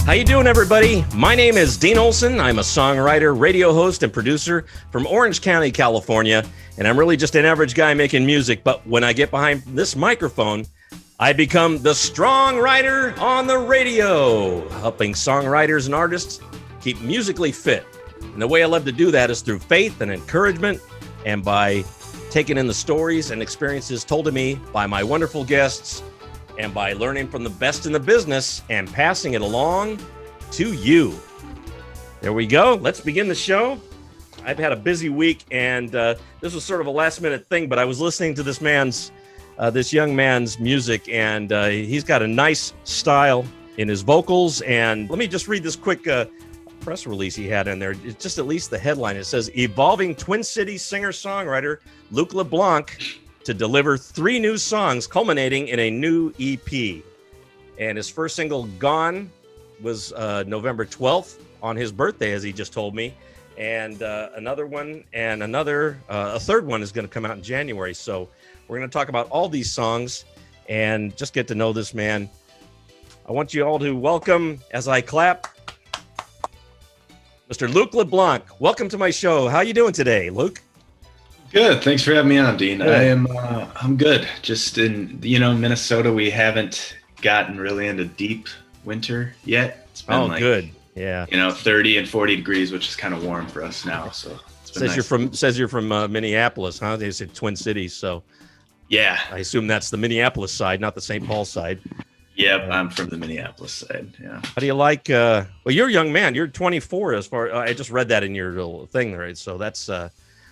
How you doing, everybody? My name is Dean Olson. I'm a songwriter, radio host, and producer from Orange County, California, and I'm really just an average guy making music. But when I get behind this microphone, I become the StrongWriter on the radio, helping songwriters and artists keep musically fit. And the way I love to do that is through faith and encouragement, and by taking in the stories and experiences told to me by my wonderful guests, and by learning from the best in the business and passing it along to you. There we go. Let's begin the show. I've had a busy week, and this was sort of a last-minute thing, but I was listening to this young man's music, and he's got a nice style in his vocals. And let me just read this quick press release he had in there. It's just at least the headline. It says, "Evolving Twin Cities singer-songwriter LUKE LeBLANC to deliver 3 new songs culminating in a new EP." And his first single, Gone, was November 12th on his birthday, as he just told me. And another one and a third one is going to come out in January. So we're going to talk about all these songs and just get to know this man. I want you all to welcome, as I clap, Mr. LUKE LeBLANC. Welcome to my show. How you doing today, Luke? Good. Thanks for having me on, Dean. Good. I'm good. Just in, Minnesota, we haven't gotten really into deep winter yet. It's been good. Yeah. 30 and 40 degrees, which is kind of warm for us now. So it's been nice. Says you're from Minneapolis, huh? They said Twin Cities. So yeah, I assume that's the Minneapolis side, not the St. Paul side. Yep, I'm from the Minneapolis side. Yeah. How do you like? Well, you're a young man. You're 24. As far I just read that in your little thing, right? So that's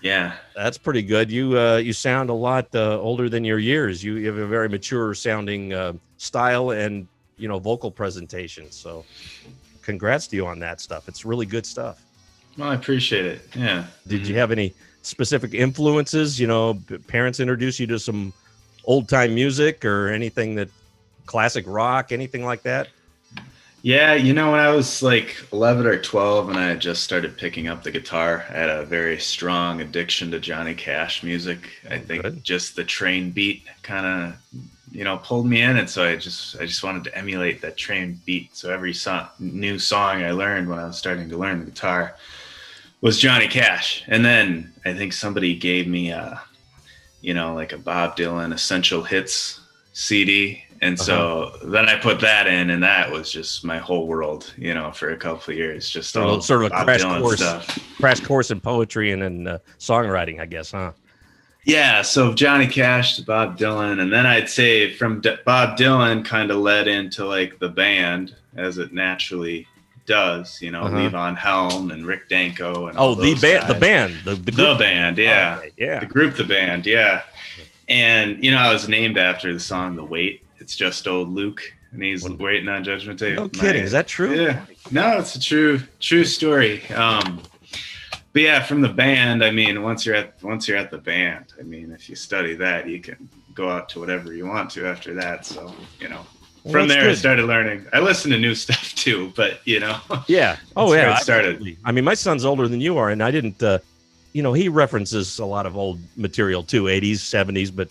yeah, that's pretty good. You sound a lot older than your years. You have a very mature sounding style and vocal presentation. So congrats to you on that stuff. It's really good stuff. Well, I appreciate it. Yeah. Did you have any specific influences? Parents introduced you to some old time music or anything that classic rock, anything like that? Yeah, when I was like 11 or 12 and I had just started picking up the guitar, I had a very strong addiction to Johnny Cash music. I think just the train beat kind of, pulled me in. And so I just wanted to emulate that train beat. So every new song I learned when I was starting to learn the guitar was Johnny Cash. And then I think somebody gave me like a Bob Dylan Essential Hits CD. And so then I put that in, and that was just my whole world, for a couple of years. Just sort of a crash course in poetry and in songwriting, I guess, huh? Yeah. So Johnny Cash to Bob Dylan, and then I'd say from Bob Dylan kind of led into like the band, as it naturally does. Levon Helm and Rick Danko and the band, the band, yeah, yeah, the group, the band, yeah. And I was named after the song "The Wait." It's just old Luke, and he's waiting on Judgment Day. No kidding. Is that true? Yeah. No, it's a true story. But yeah, from the band, I mean, once you're at the band, I mean, if you study that, you can go out to whatever you want to after that. So, from there, good. I started learning. I listen to new stuff too, but Yeah. Oh yeah. It started. Absolutely. I mean, my son's older than you are, and I didn't, he references a lot of old material too, 80s, 70s, but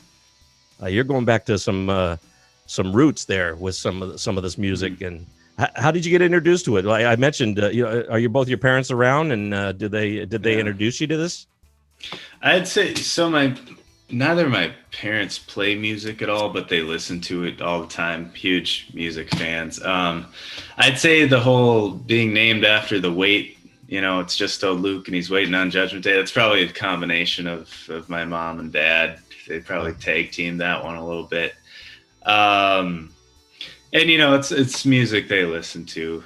you're going back to some roots there with some of this music. And how did you get introduced to it? Like I mentioned, are you both your parents around, and did they introduce you to this? I'd say so. Neither of my parents play music at all, but they listen to it all the time. Huge music fans. I'd say the whole being named after the Wait, it's just Luke and he's waiting on Judgment Day. That's probably a combination of my mom and dad. They probably tag teamed that one a little bit. And it's music they listen to,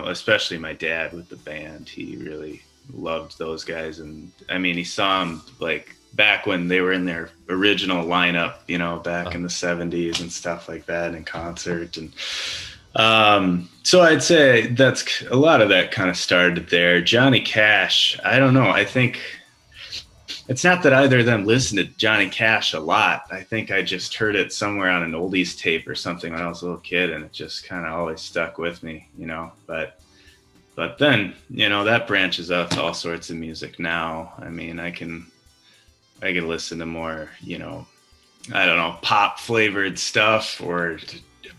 especially my dad with the band. He really loved those guys. And I mean, he saw them like back when they were in their original lineup, back in the 70s and stuff like that in concert. And so I'd say that's a lot of that kind of started there. Johnny Cash, I don't know. I think it's not that either of them listened to Johnny Cash a lot. I think I just heard it somewhere on an oldies tape or something when I was a little kid, and it just kind of always stuck with me, But then, that branches out to all sorts of music now. I mean, I can listen to more, I don't know, pop flavored stuff or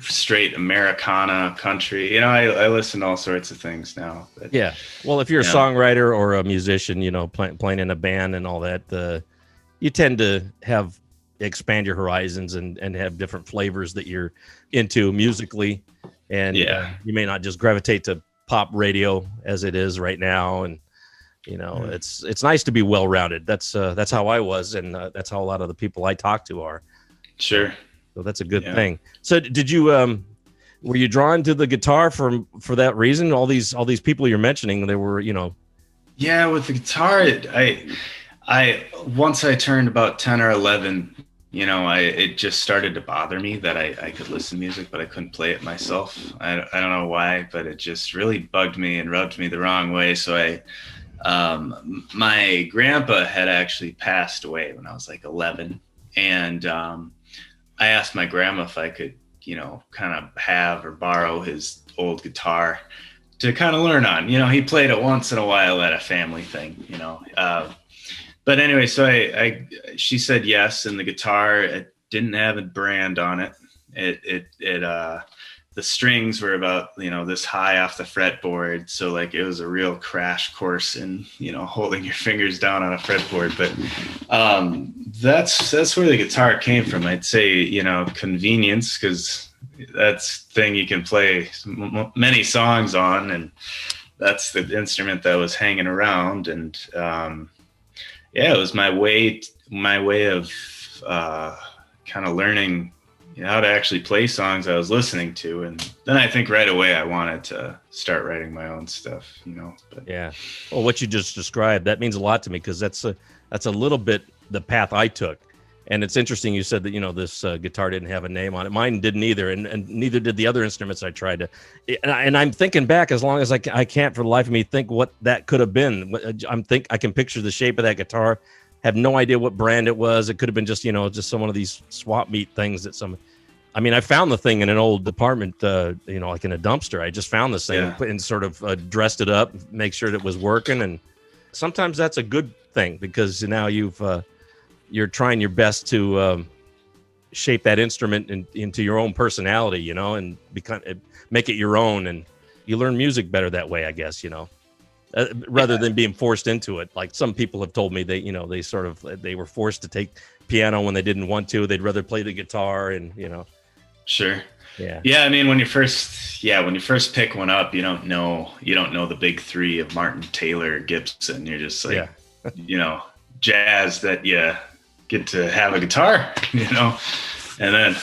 straight Americana, country. I listen to all sorts of things now. But, Yeah. Well, if you're a songwriter or a musician, playing in a band and all that, you tend to expand your horizons and have different flavors that you're into musically. And you may not just gravitate to pop radio as it is right now. And, it's nice to be well-rounded. That's how I was. And that's how a lot of the people I talk to are. Sure. So that's a good thing. So did you, were you drawn to the guitar for that reason? All these people you're mentioning, they were, Yeah, with the guitar, I once I turned about 10 or 11, it just started to bother me that I could listen to music, but I couldn't play it myself. I don't know why, but it just really bugged me and rubbed me the wrong way. So my grandpa had actually passed away when I was like 11. And I asked my grandma if I could, kind of have or borrow his old guitar to kind of learn on. He played it once in a while at a family thing, But anyway, so she said yes, and the guitar, it didn't have a brand on it. The strings were about, this high off the fretboard. So like it was a real crash course in, holding your fingers down on a fretboard. But that's where the guitar came from. I'd say, convenience, because that's the thing you can play many songs on. And that's the instrument that was hanging around. And it was my way of kind of learning how to actually play songs I was listening to. And then I think right away I wanted to start writing my own stuff, But. Yeah. Well, what you just described, that means a lot to me, because that's a little bit the path I took. And it's interesting you said that, this guitar didn't have a name on it. Mine didn't either, and neither did the other instruments I tried to. And I'm thinking back, as long as I can't for the life of me think what that could have been. I can picture the shape of that guitar. Have no idea what brand it was. It could have been just, just some one of these swap meet things I found the thing in an old apartment, like in a dumpster. I just found this thing and sort of dressed it up, make sure that it was working. And sometimes that's a good thing, because now you're trying your best to shape that instrument into your own personality, and make it your own. And you learn music better that way, I guess, rather than being forced into it. Like some people have told me they were forced to take piano when they didn't want to. They'd rather play the guitar and, Sure. Yeah. Yeah. I mean, when you first pick one up, you don't know the big three of Martin, Taylor, Gibson. You're just like, jazz that you get to have a guitar, and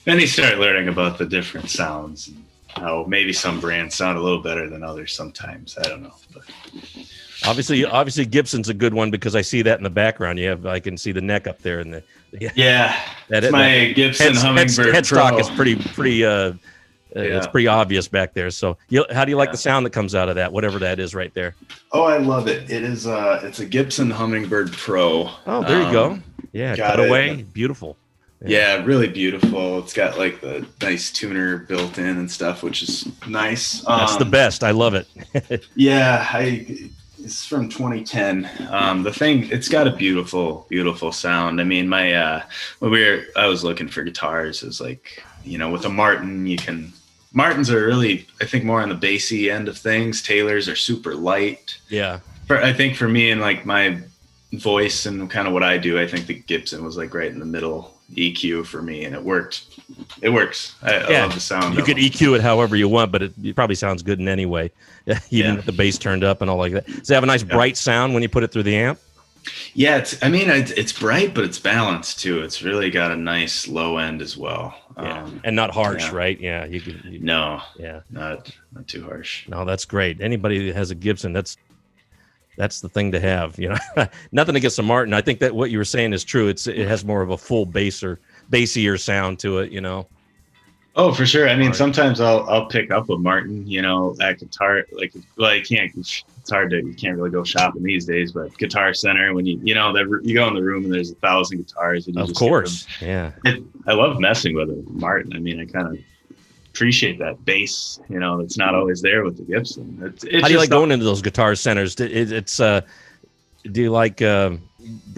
then you start learning about the different sounds and how maybe some brands sound a little better than others sometimes. I don't know. But. Obviously Gibson's a good one, because I see that in the background. I can see the neck up there and that's my Gibson Hummingbird headstock Pro. is pretty it's pretty obvious back there. So how do you like the sound that comes out of that, whatever that is right there? Oh, I love it. It is it's a Gibson Hummingbird Pro. Oh, there you go. Yeah, cut away, beautiful. Yeah, really beautiful. It's got like the nice tuner built in and stuff, which is nice. That's the best. I love it. It's from 2010. The thing, it's got a beautiful, beautiful sound. I mean, I was looking for guitars, it was like, with a Martin, Martins are really, I think, more on the bassy end of things. Taylors are super light. Yeah. I think for me and like my voice and kind of what I do, I think the Gibson was like right in the middle EQ for me, and it worked. It works. I love the sound. You could EQ it however you want, but it probably sounds good in any way, even with the bass turned up and all like that. Does it have a nice bright sound when you put it through the amp? Yeah, it's bright, but it's balanced too. It's really got a nice low end as well. And not harsh, right? Yeah, no, not too harsh. No, that's great. Anybody that has a Gibson, that's the thing to have. Nothing against a Martin. I think that what you were saying is true. It has more of a full bassier sound to it. Oh, for sure. I mean, sometimes I'll pick up a Martin, at guitar. I can't. It's hard to. You can't really go shopping these days. But Guitar Center, when you go in the room and there's 1,000 guitars. And you of course, I love messing with a Martin. I mean, I kind of appreciate that bass. That's not always there with the Gibson. How do you like going into those Guitar Centers? Do you like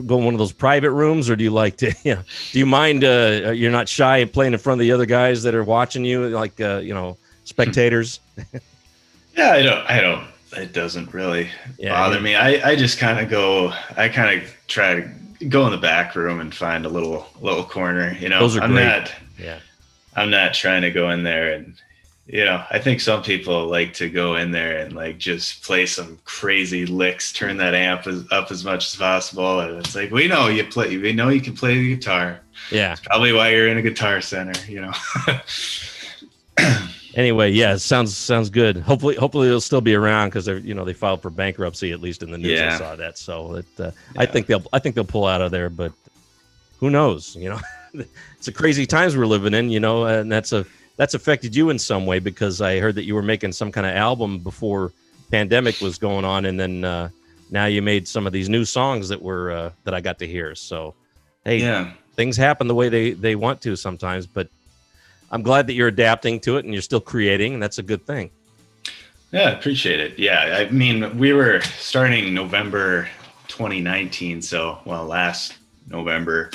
go in one of those private rooms, or do you like to, do you mind, you're not shy of playing in front of the other guys that are watching you, like, spectators? Yeah, I don't, it doesn't really bother me. I just kind of try to go in the back room and find a little corner, Those are great. I'm not trying to go in there and, I think some people like to go in there and like just play some crazy licks, turn that amp up as much as possible. And it's like, we know you can play the guitar. Yeah. It's probably why you're in a guitar center, Anyway, yeah, it sounds good. Hopefully it'll still be around, because they filed for bankruptcy, at least in the news. I saw that. So I think they'll pull out of there, but who knows? It's a crazy times we're living in, and that's affected you in some way, because I heard that you were making some kind of album before pandemic was going on, and then now you made some of these new songs that I got to hear. So, hey, things happen the way they want to sometimes, but I'm glad that you're adapting to it and you're still creating, and that's a good thing. Yeah, appreciate it. Yeah, I mean, we were starting November 2019, so last November,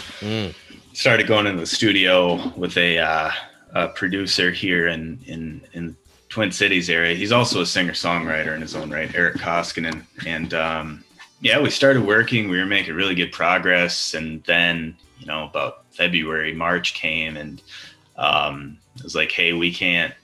started going into the studio with a producer here in Twin Cities area. He's also a singer-songwriter in his own right, Eric Koskinen. And we started working. We were making really good progress. And then, about February, March came, and it was like, hey, we can't,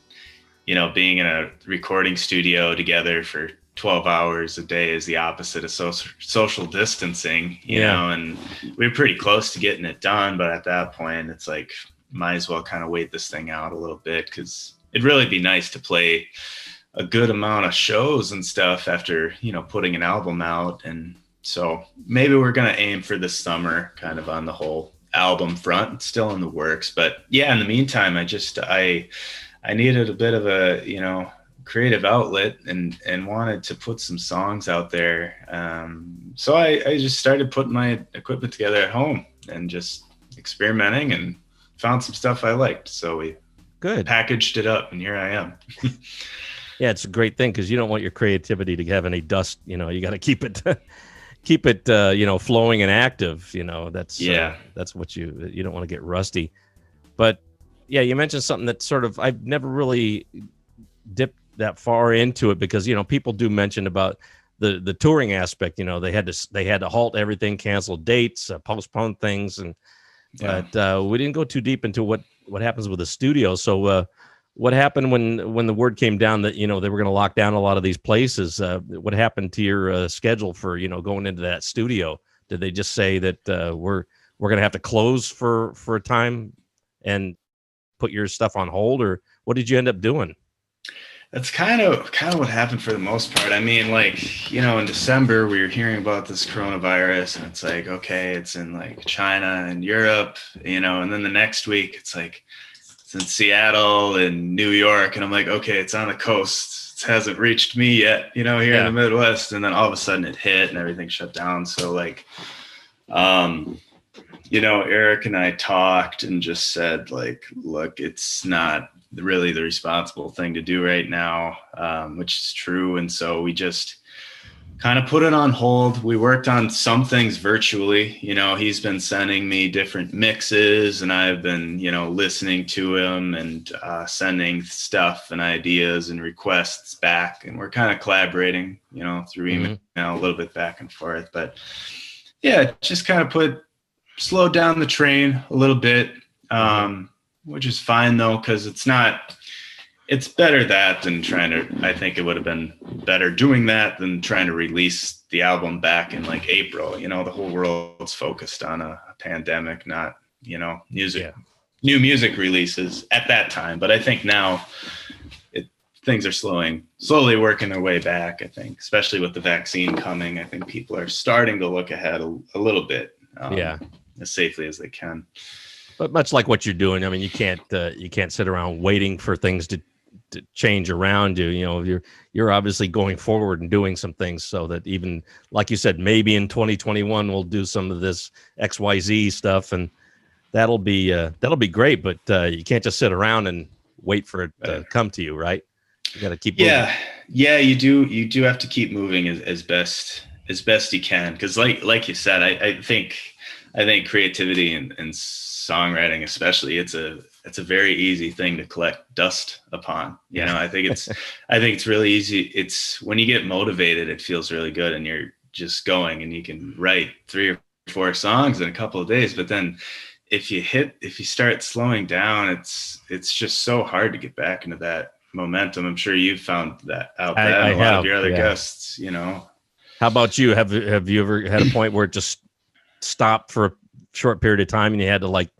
being in a recording studio together for 12 hours a day is the opposite of social distancing, you know, and we were pretty close to getting it done. But at that point, it's like, might as well kind of wait this thing out a little bit, because it'd really be nice to play a good amount of shows and stuff after, putting an album out. And so maybe we're going to aim for this summer, kind of on the whole album front. It's still in the works. But yeah, in the meantime, I needed a bit of a, creative outlet and wanted to put some songs out there. So I just started putting my equipment together at home and just experimenting, and found some stuff I liked. So we packaged it up, and here I am. Yeah, it's a great thing, because you don't want your creativity to have any dust. You got to keep it flowing and active. That's what you don't want to get rusty. But yeah, you mentioned something that sort of, I've never really dipped that far into it, because people do mention about the touring aspect. They had to halt everything, cancel dates, postpone things, and but we didn't go too deep into what happens with the studio. So what happened when the word came down that they were going to lock down a lot of these places? What happened to your schedule for going into that studio? Did they just say that we're going to have to close for a time and put your stuff on hold, or what did you end up doing? That's kind of what happened for the most part. I mean, in December, we were hearing about this coronavirus, and it's like, okay, it's in like China and Europe, and then the next week it's like, it's in Seattle and New York. And I'm like, okay, it's on the coast. It hasn't reached me yet, here in the Midwest. And then all of a sudden it hit and everything shut down. So Eric and I talked and just said, look, it's not really the responsible thing to do right now, which is true. And so we just kind of put it on hold. We worked on some things virtually. He's been sending me different mixes, and I've been, listening to him and sending stuff and ideas and requests back. And we're kind of collaborating, through email, a little bit back and forth. But yeah, just kind of slowed down the train a little bit, which is fine though, because it's better that than I think it would have been better doing that than trying to release the album back in April. The whole world's focused on a pandemic, not, music, new music releases at that time. But I think now things are slowly working their way back, I think, especially with the vaccine coming. I think people are starting to look ahead a little bit, as safely as they can. But much like what you're doing, I mean, you can't sit around waiting for things to change around you. You're obviously going forward and doing some things, so that even, like you said, maybe in 2021 we'll do some of this XYZ stuff, and that'll be great. But you can't just sit around and wait for it to come to you, right? You got to keep moving. Yeah, you do have to keep moving as best as best you can. Cause like you said, I think creativity and songwriting, especially, it's a very easy thing to collect dust upon. You know, I think it's really easy. It's when you get motivated, it feels really good, and you're just going, and you can write 3 or 4 songs in a couple of days. But then if you start slowing down, it's just so hard to get back into that momentum. I'm sure you've found that out. A lot of your other guests, you know. How about you? Have you ever had a point where it just stopped for a short period of time and you had to like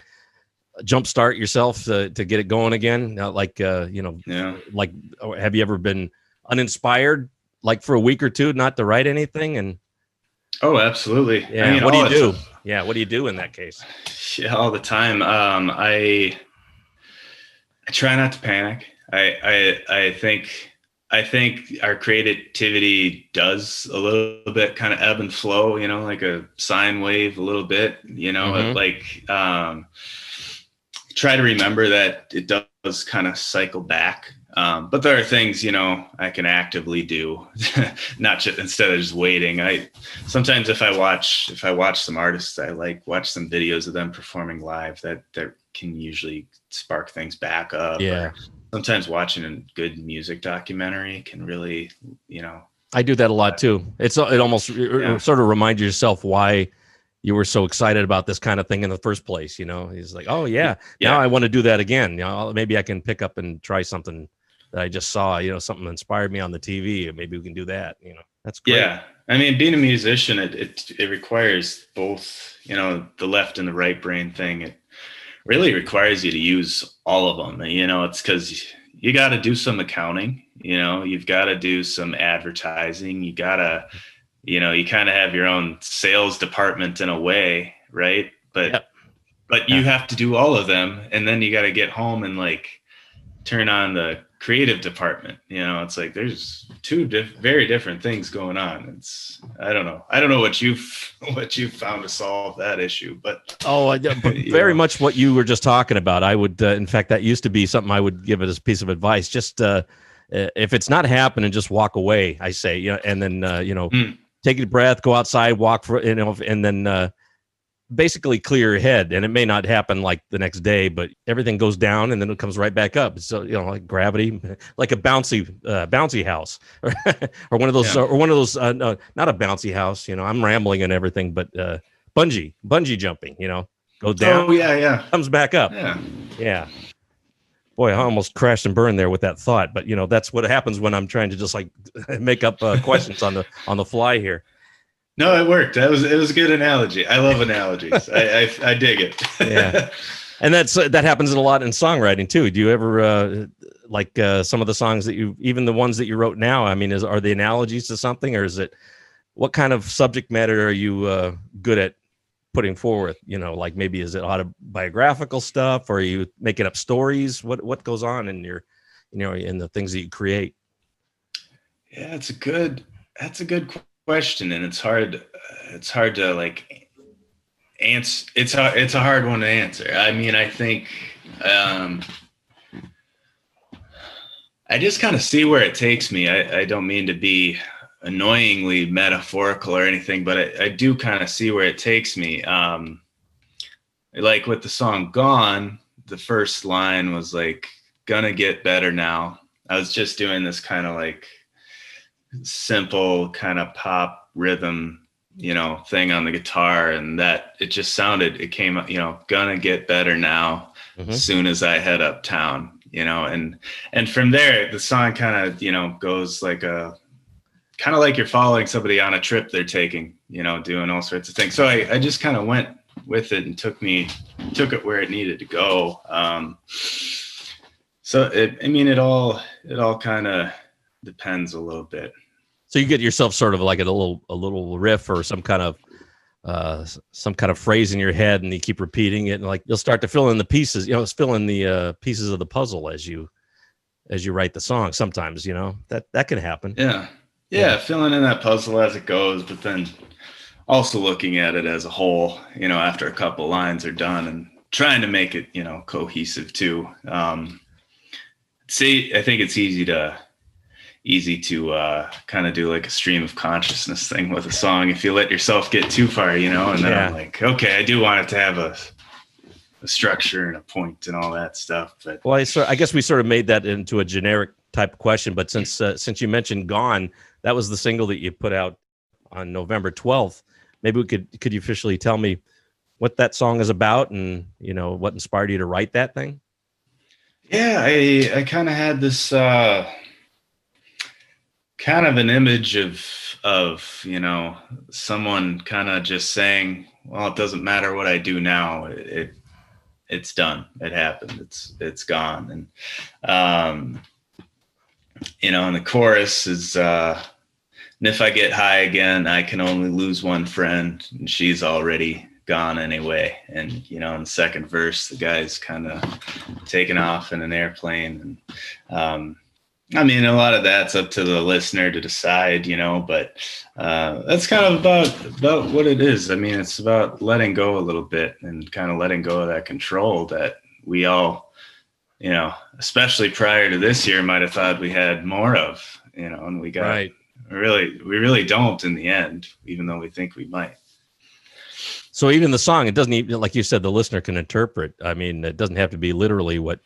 jumpstart yourself to get it going again? Like, like, have you ever been uninspired, like for a week or two, not to write anything? And oh, absolutely. Yeah. I mean, what do you do? Yeah. What do you do in that case? Yeah, all the time. I try not to panic. I think our creativity does a little bit kind of ebb and flow, you know, like a sine wave a little bit, you know, like, try to remember that it does kind of cycle back. But there are things, you know, I can actively do, not just instead of just waiting. Sometimes if I watch some artists, I watch some videos of them performing live that can usually spark things back up. Yeah. Or sometimes watching a good music documentary can really, you know. I do that a lot too. It almost sort of reminds yourself why you were so excited about this kind of thing in the first place. You know, he's like, oh yeah, now I want to do that again. You know, maybe I can pick up and try something that I just saw, you know, something inspired me on the TV. Maybe we can do that. You know, that's great. Yeah. I mean, being a musician, it requires both, you know, the left and the right brain thing. It really requires you to use all of them. You know, it's because you got to do some accounting, you know, you've got to do some advertising. You got to, you know, you kind of have your own sales department in a way, right? But you have to do all of them. And then you got to get home and like turn on the creative department. You know, it's like there's two very different things going on. I don't know what you've found to solve that issue, but very much what you were just talking about. I would, in fact, that used to be something I would give it as a piece of advice. Just if it's not happening, just walk away. I say, you know, and then take a breath, go outside, walk for, you know, and then basically clear your head. And it may not happen like the next day, but everything goes down and then it comes right back up. So, you know, like gravity, like a bouncy house or one of those, no, not a bouncy house, you know, I'm rambling and everything, but bungee jumping, you know, go down. Oh yeah. Comes back up. Yeah. Boy, I almost crashed and burned there with that thought, but you know, that's what happens when I'm trying to just like make up questions on the fly here. No, it worked. It was a good analogy. I love analogies. I dig it. Yeah, and that happens a lot in songwriting too. Do you ever like some of the songs that even the ones that you wrote now? I mean, are they analogies to something, or is it what kind of subject matter are you good at putting forward? You know, like maybe is it autobiographical stuff, or are you making up stories? What goes on in your, you know, in the things that you create? Yeah, that's a good question, and it's hard to like answer. It's a hard one to answer. I mean, I think I just kind of see where it takes me. I don't mean to be annoyingly metaphorical or anything, but I do kind of see where it takes me. Like with the song Gone, the first line was like, gonna get better now. I was just doing this kind of like simple kind of pop rhythm, you know, thing on the guitar, and that it came up, you know, gonna get better now as soon as I head uptown, you know, and from there the song kind of, you know, goes like kind of like you're following somebody on a trip they're taking, you know, doing all sorts of things. So I just kind of went with it and took it where it needed to go. So it all kind of depends a little bit. So you get yourself sort of like a little riff or some kind of phrase in your head, and you keep repeating it, and like you'll start to fill in the pieces. You know, fill in the pieces of the puzzle as you write the song. Sometimes, you know, that can happen. Yeah, filling in that puzzle as it goes, but then also looking at it as a whole. You know, after a couple lines are done, and trying to make it, you know, cohesive too. I think it's easy easy to kind of do like a stream of consciousness thing with a song if you let yourself get too far, you know. And then I'm like, okay, I do want it to have a structure and a point and all that stuff. But well, I guess we sort of made that into a generic type of question. But since you mentioned "Gone," that was the single that you put out on November 12th. Maybe could you officially tell me what that song is about, and you know what inspired you to write that thing? Yeah, I kind of had this kind of an image of you know, someone kind of just saying, well, it doesn't matter what I do now, it's done, it happened, it's gone. And you know, and the chorus is and if I get high again, I can only lose one friend, and she's already gone anyway. And you know, in the second verse, the guy's kind of taking off in an airplane. And I mean, a lot of that's up to the listener to decide, you know, but that's kind of about what it is. I mean, it's about letting go a little bit and kind of letting go of that control that we all, you know, especially prior to this year, might have thought we had more of, you know, and we got Right. we really don't in the end, even though we think we might. So even the song, it doesn't even, like you said, the listener can interpret. I mean, it doesn't have to be literally what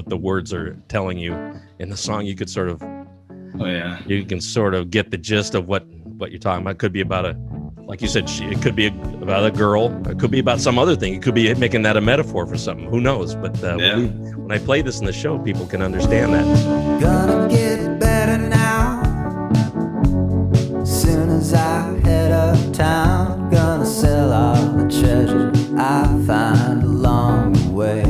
the words are telling you in the song. You could sort of, you can sort of get the gist of what you're talking about. It could be about like you said, it could be about a girl. It could be about some other thing. It could be making that a metaphor for something. Who knows? But when I play this in the show, people can understand that. Gonna get better now. Soon as I head uptown, gonna sell all the treasure I find along the way.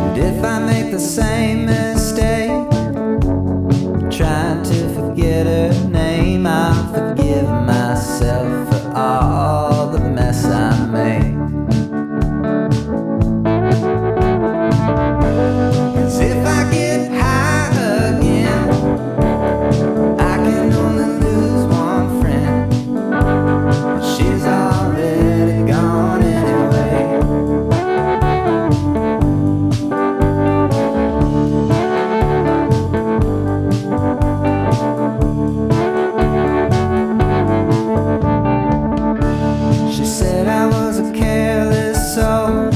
And if I make the same mistake, trying to forget her name, I'll forgive myself for all the mess I made. 'Cause if I get high again, I can only lose one friend. She's already gone anyway. She said I was a careless soul,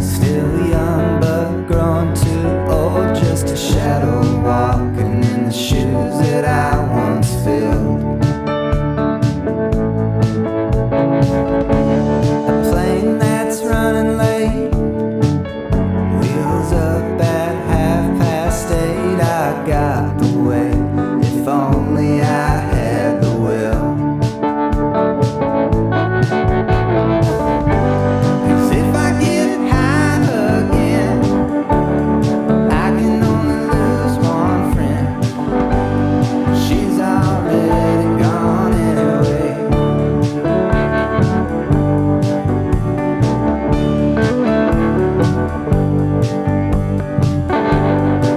still young but growing too old, just a shadow walking in the shoes that I once filled. A plane that's running late, wheels up at 8:30. I got the way, if only I had the will. 'Cause if I get high again, I can only lose one friend. She's already gone anyway.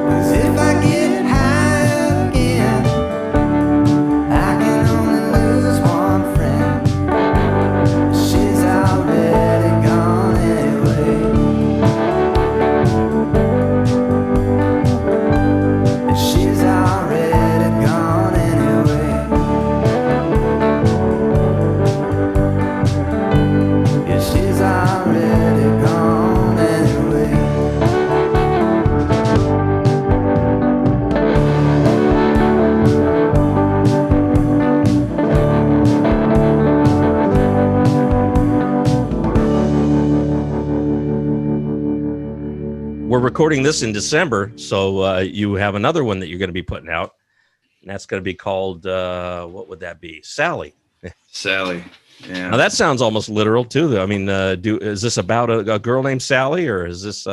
Cause if I get high again, I can only lose one friend. She's already gone anyway. She's already gone anyway. Yeah, she's already gone anyway. We're recording this in December, so you have another one that you're going to be putting out, and that's going to be called what would that be? Sally. Sally. Yeah. Now that sounds almost literal too. Though. I mean, is this about a girl named Sally, or is this?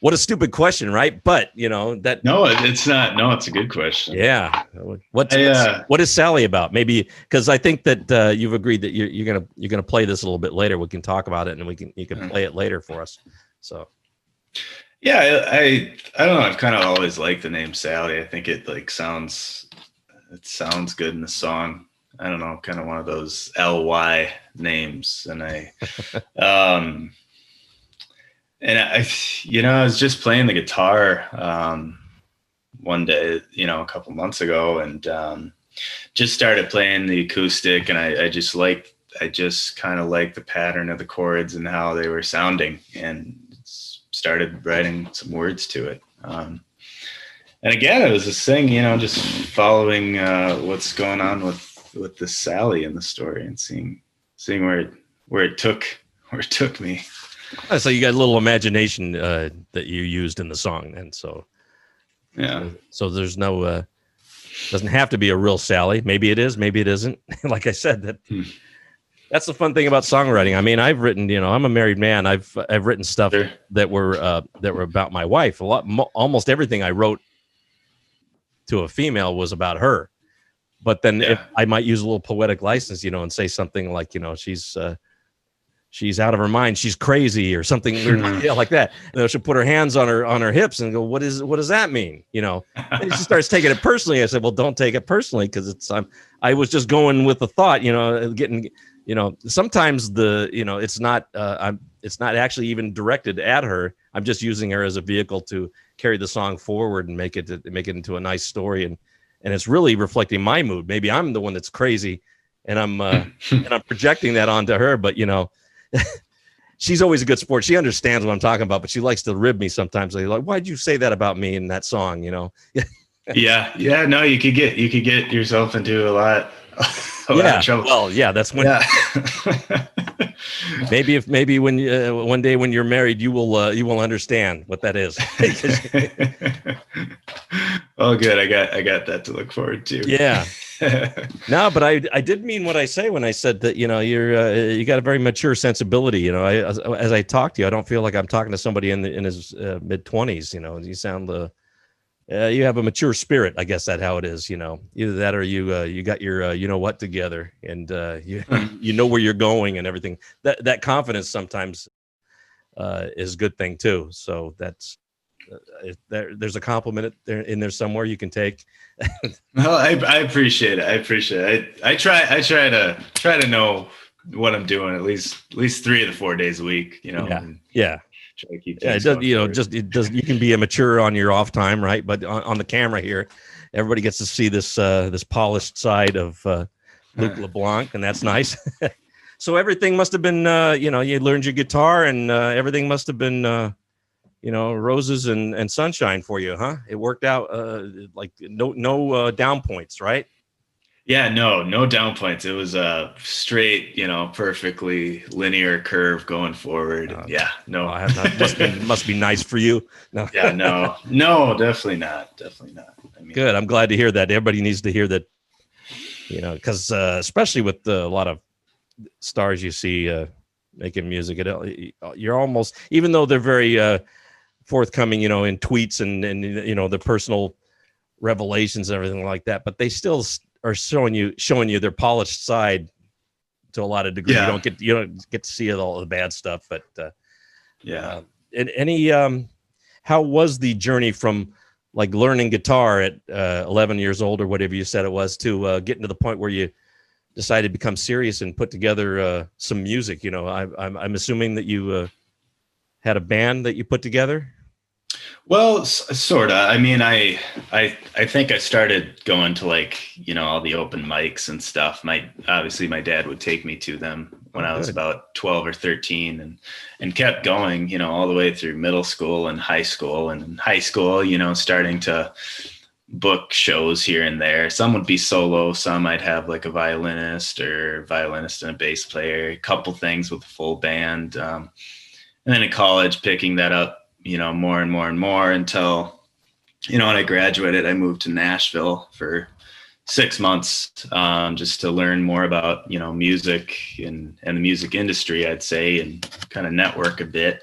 What a stupid question, right? But you know that. No, it's not. No, it's a good question. Yeah. What is Sally about? Maybe because I think that you've agreed that you're gonna play this a little bit later. We can talk about it, and you can play it later for us. So. Yeah, I don't know. I've kind of always liked the name Sally. I think it sounds good in the song. I don't know, kind of one of those LY names, and I And I was just playing the guitar one day, a couple months ago, and just started playing the acoustic, and I just kind of liked the pattern of the chords and how they were sounding, and started writing some words to it. And again, it was this thing, just following what's going on with this Sally in the story, and seeing where it took me. So you got a little imagination that you used in the song, and so yeah. So there's no doesn't have to be a real Sally. Maybe it is, maybe it isn't. Like I said, that's the fun thing about songwriting. I mean, I've written, I'm a married man. I've written stuff Sure. that were about my wife. Almost everything I wrote to a female was about her. But then if I might use a little poetic license, and say something like, she's out of her mind, she's crazy, or something like that. And she'll put her hands on her hips and go, what does that mean? And she starts taking it personally. I said, well, don't take it personally, because I was just going with the thought, getting, sometimes it's not actually even directed at her. I'm just using her as a vehicle to carry the song forward and make it into a nice story. And it's really reflecting my mood. Maybe I'm the one that's crazy, and I'm projecting that onto her, but she's always a good sport. She understands what I'm talking about, but she likes to rib me sometimes. Like, why'd you say that about me in that song? Yeah. No, you could get yourself into a lot of trouble. Well, yeah, that's when. Yeah. maybe when one day when you're married, you will understand what that is. Oh, good. I got that to look forward to. Yeah. No, but I did mean what I say when I said that, you got a very mature sensibility. As I talk to you, I don't feel like I'm talking to somebody in his mid-20s. You sound you have a mature spirit. I guess that's how it is. Either that or you got your what together, and you know where you're going and everything. That confidence sometimes is a good thing too. So that's there's a compliment in there somewhere you can take. Well, I appreciate it. I try to know what I'm doing at least 3 of the 4 days a week. Yeah. Try to keep it does. You can be immature on your off time, right? But on the camera here, everybody gets to see this polished side of LUKE LeBLANC, and that's nice. So everything must have been, you learned your guitar, and everything must have been, roses and sunshine for you, huh? It worked out like no down points, right? Yeah, no down points. It was a straight, perfectly linear curve going forward. No. I have not. Must be nice for you. No. Yeah, no, definitely not. I mean, good. I'm glad to hear that. Everybody needs to hear that, because especially with a lot of stars you see making music, you're almost, even though they're very forthcoming, in tweets and their personal revelations and everything like that, but they still are showing you their polished side to a lot of degree. Yeah. You don't get to see all the bad stuff, but how was the journey from like learning guitar at 11 years old or whatever you said it was to getting to the point where you decided to become serious and put together some music? I'm assuming that you had a band that you put together. Well, sort of. I mean, I think I started going to all the open mics and stuff. Obviously my dad would take me to them when I was about 12 or 13 and kept going, all the way through middle school and high school. And in high school, starting to book shows here and there. Some would be solo. Some I'd have like a violinist and a bass player, a couple things with a full band. And then in college, picking that up, more and more and more until, when I graduated, I moved to Nashville for 6 months, just to learn more about, music and the music industry, I'd say, and kind of network a bit.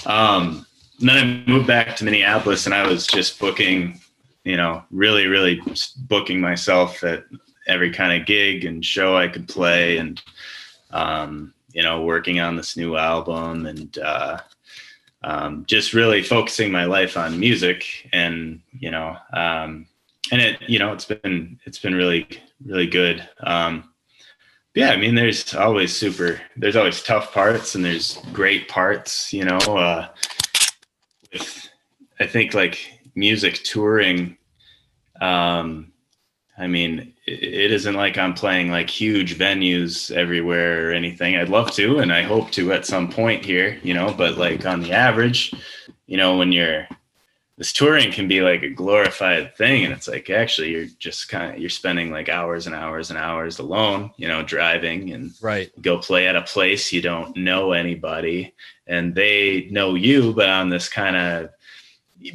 And then I moved back to Minneapolis, and I was just booking, really, really booking myself at every kind of gig and show I could play, and, working on this new album, and, just really focusing my life on music, and it's been really, really good. Yeah, I mean, there's always tough parts and there's great parts, with, I think like music touring, I mean, it isn't like I'm playing like huge venues everywhere or anything. I'd love to, and I hope to at some point here, but like on the average, when this touring can be like a glorified thing. And it's like, actually, you're spending like hours and hours and hours alone, driving and Right. go play at a place you don't know anybody and they know you, but on this kind of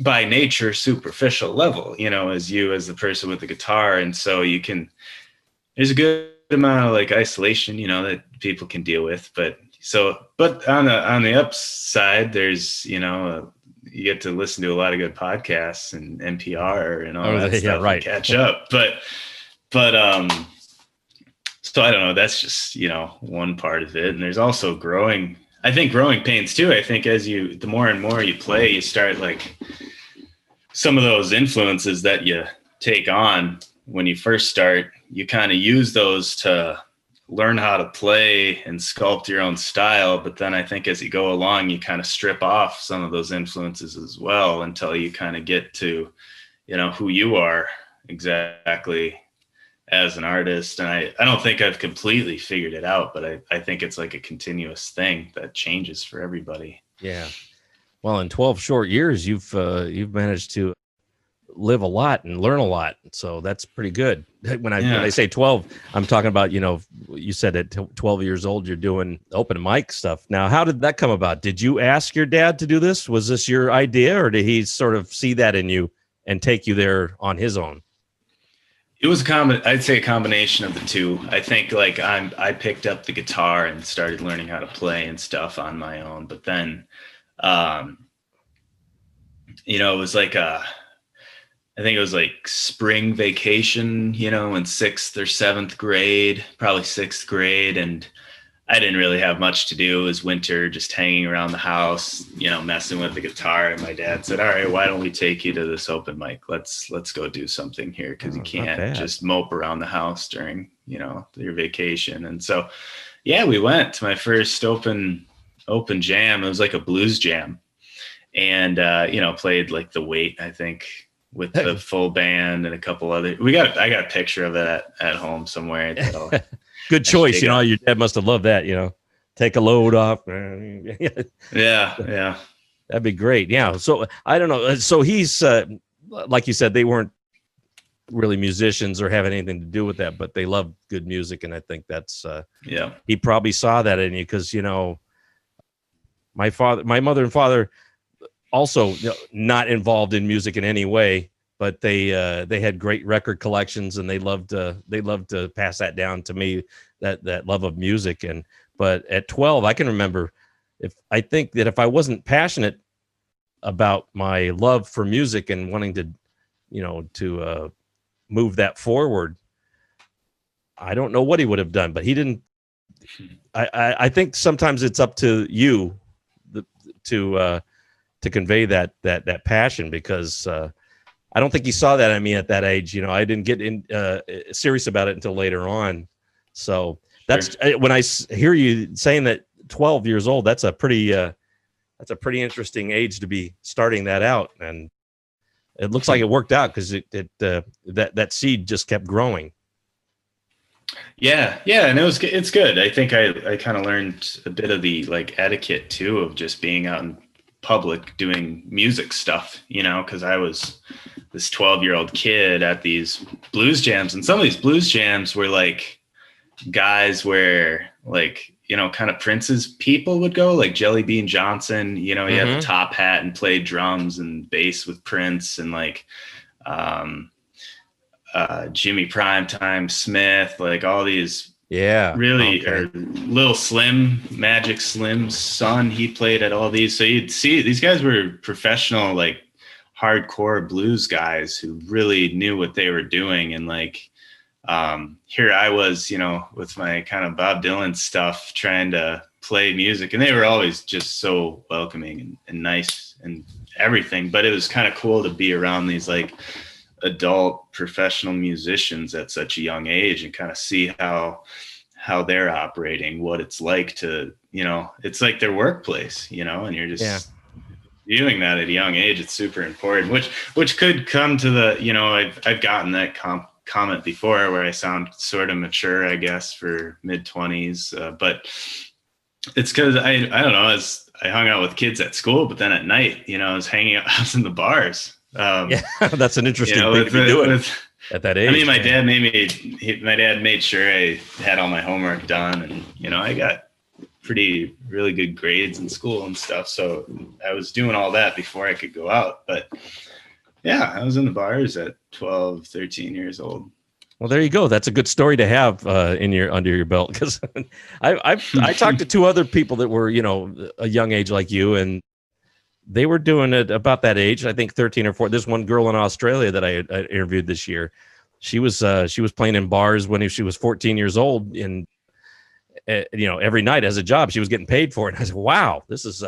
by nature superficial level, as the person with the guitar. And so there's a good amount of like isolation, that people can deal with, but on the upside, there's, you get to listen to a lot of good podcasts and NPR and all that stuff, right, and catch up. But so I don't know, that's just, one part of it. And there's also growing pains too. I think the more and more you play, you start like some of those influences that you take on when you first start, you kind of use those to learn how to play and sculpt your own style. But then I think as you go along, you kind of strip off some of those influences as well until you kind of get to, who you are exactly as an artist. And I don't think I've completely figured it out, but I think it's like a continuous thing that changes for everybody. Yeah. Well, in 12 short years, you've managed to live a lot and learn a lot. So that's pretty good. When I say 12, I'm talking about, you said at 12 years old, you're doing open mic stuff. Now, how did that come about? Did you ask your dad to do this? Was this your idea, or did he sort of see that in you and take you there on his own? It was I'd say a combination of the two. I think like I picked up the guitar and started learning how to play and stuff on my own. But then, it was like I think it was like spring vacation, in sixth or seventh grade, probably sixth grade. And I didn't really have much to do. It was winter, just hanging around the house, messing with the guitar. And my dad said, all right, why don't we take you to this open mic? Let's go do something here. Cause you can't just mope around the house during, your vacation. And so, yeah, we went to my first open jam. It was like a blues jam and, played like The Wait, I think, with the full band and a couple other, I got a picture of it at home somewhere. Good choice. Your dad must have loved that, take a load off. Yeah. That'd be great. Yeah. So I don't know. So he's, like you said, they weren't really musicians or have anything to do with that, but they love good music. And I think that's, he probably saw that in you. Cause my mother and father also not involved in music in any way, but they had great record collections and they loved to pass that down to me, that love of music. But at 12, I can remember I think that if I wasn't passionate about my love for music and wanting to move that forward, I don't know what he would have done, but he didn't. I think sometimes it's up to you to convey that passion, because I don't think he saw that in me at that age. I didn't get serious about it until later on. So that's when I hear you saying that 12 years old, that's a pretty interesting age to be starting that out. And it looks like it worked out because that seed just kept growing. Yeah. And it's good. I think I kind of learned a bit of the like etiquette too, of just being out in public doing music stuff, because I was this 12-year-old kid at these blues jams, and some of these blues jams were like guys where like, kind of Prince's people would go, like Jelly Bean Johnson, he had the top hat and played drums and bass with Prince, and like Jimmy Primetime Smith, like all these or Lil Slim, Magic Slim's son, he played at all these. So you'd see these guys were professional, like hardcore blues guys who really knew what they were doing. And like here I was, with my kind of Bob Dylan stuff, trying to play music, and they were always just so welcoming and nice and everything. But it was kind of cool to be around these like adult professional musicians at such a young age and kind of see how how they're operating, what it's like to, it's like their workplace, and you're just viewing that at a young age. It's super important, which could come to the, I've gotten that comment before where I sound sort of mature, I guess, for mid-20s, but it's because I don't know, as I hung out with kids at school, but then at night, I was hanging out, I was in the bars. That's an interesting thing to be doing at that age. I mean, my dad made sure I had all my homework done, and I got really good grades in school and stuff. So I was doing all that before I could go out. But yeah, I was in the bars at 12, 13 years old. Well, there you go. That's a good story to have under your belt, because I talked to two other people that were, a young age like you, and they were doing it about that age. I think 13 or 14. There's one girl in Australia that I interviewed this year. She was playing in bars when she was 14 years old, and every night as a job. She was getting paid for it. And I said, "Wow, this is."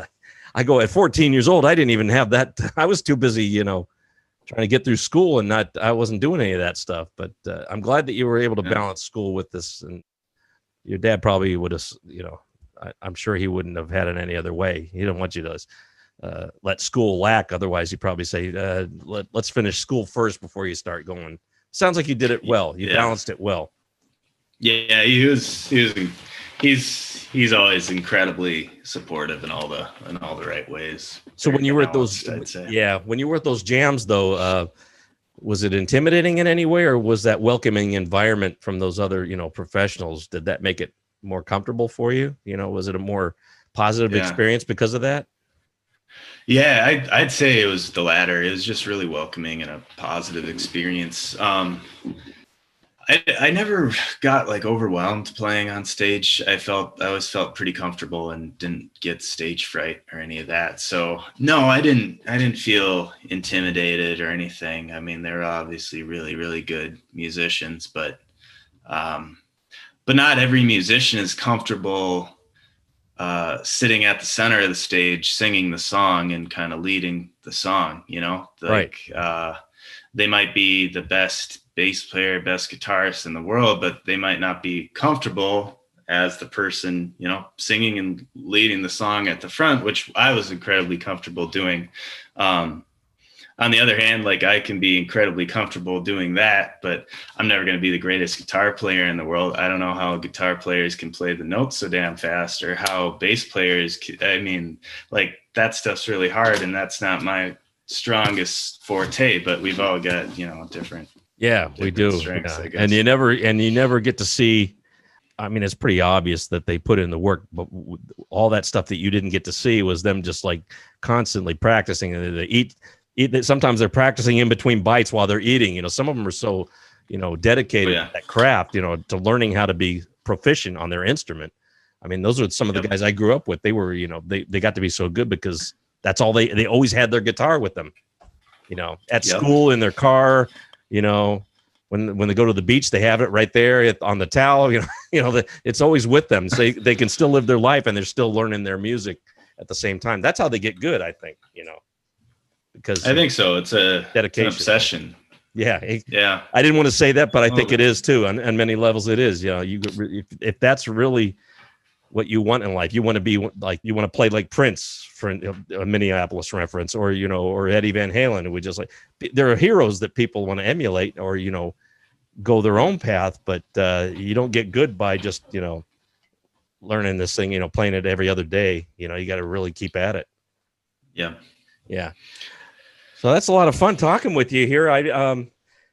I go, at 14 years old, I didn't even have that. I was too busy, trying to get through school, and I wasn't doing any of that stuff. But I'm glad that you were able to balance school with this. And your dad probably would have, I'm sure he wouldn't have had it any other way. He didn't want you to let school lack. Otherwise, he'd probably say, let's finish school first before you start going. Sounds like you did it well. You balanced it well. Yeah, he's always incredibly supportive in all the right ways. So when you were at those, when you were at those jams, though, was it intimidating in any way, or was that welcoming environment from those other, professionals? Did that make it more comfortable for you? Was it a more positive experience because of that? Yeah, I'd say it was the latter. It was just really welcoming and a positive experience. I never got overwhelmed playing on stage. I always felt pretty comfortable and didn't get stage fright or any of that. So no, I didn't feel intimidated or anything. I mean, they're obviously really, really good musicians, but not every musician is comfortable sitting at the center of the stage, singing the song and kind of leading the song, right. They might be the best bass player, best guitarist in the world, but they might not be comfortable as the person, singing and leading the song at the front, which I was incredibly comfortable doing. On the other hand, I can be incredibly comfortable doing that, but I'm never going to be the greatest guitar player in the world. I don't know how guitar players can play the notes so damn fast, or how bass players that stuff's really hard, and that's not my strongest forte, but we've all got, different. Yeah, we do. Strengths, yeah. And you never get to see. I mean, it's pretty obvious that they put in the work, but all that stuff that you didn't get to see was them just constantly practicing. And they eat. Sometimes they're practicing in between bites while they're eating. Some of them are so, dedicated to that craft, to learning how to be proficient on their instrument. I mean, those are some of the guys I grew up with. They were, they got to be so good because that's all they always had their guitar with them, at school, in their car. When they go to the beach, they have it right there on the towel. It's always with them. So they can still live their life, and they're still learning their music at the same time. That's how they get good, I think. Because I think so. It's dedication, it's an obsession. Yeah. I didn't want to say that, but I think it is too. On many levels, it is. If that's really what you want in life, you want to be you want to play like Prince, for a Minneapolis reference, or or Eddie Van Halen, who would just there are heroes that people want to emulate, or go their own path, but you don't get good by just learning this thing, playing it every other day. You got to really keep at it. Yeah. So that's a lot of fun talking with you here. I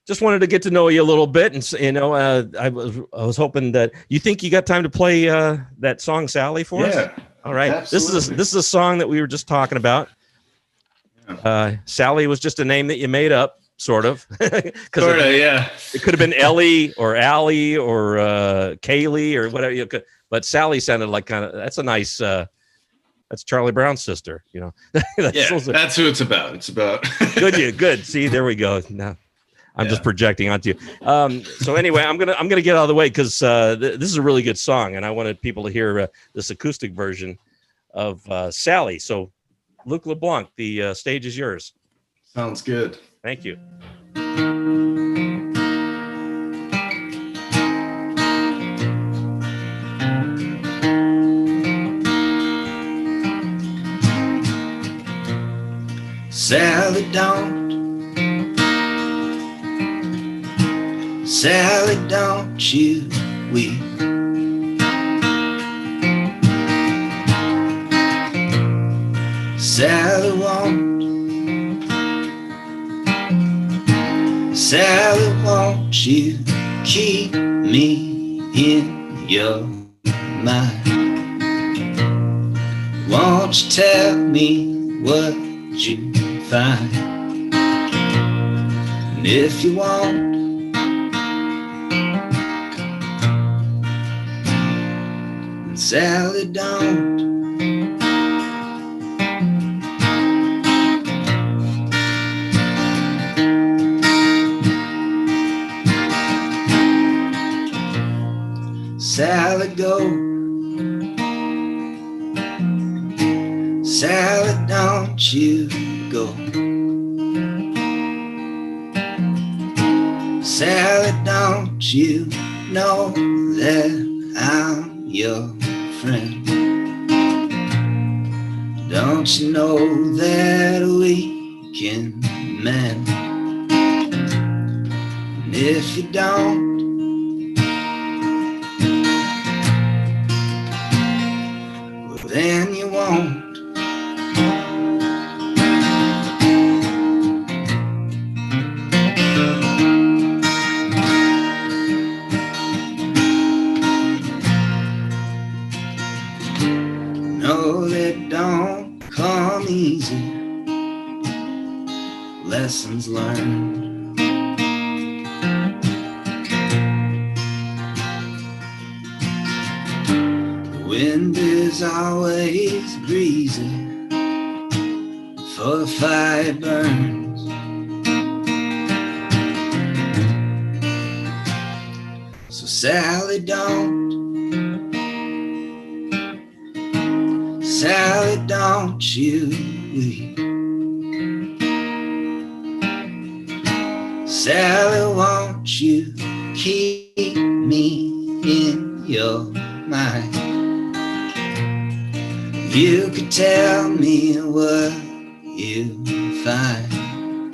just wanted to get to know you a little bit, and I was hoping that you think you got time to play that song Sally for us. All right. Absolutely. This is a song that we were just talking about. Sally was just a name that you made up, sort of. Sort of, yeah. It could have been Ellie or Allie or Kaylee or whatever. But Sally sounded like that's a nice. That's Charlie Brown's sister. That's who it's about. It's about. Good. See, there we go. Now I'm just projecting onto you. So anyway, I'm gonna get out of the way because this is a really good song, and I wanted people to hear this acoustic version of Sally. So, Luke LeBlanc, the stage is yours. Sounds good. Thank you. Sally, don't. Sally, don't you weep. Sally, won't. Sally, won't you keep me in your mind? Won't you tell me what you find? And if you won't, then Sally, don't. Sally, go. Sally, don't you go. Sally, don't you know that I'm your friend? Don't you know that we can mend? And if you don't, then you won't. No, they don't come easy. Lessons learned. Wind is always breezy, for the fire burns. So Sally, don't. Sally, don't you weep. Sally, won't you keep me in your mind? You could tell me what you find.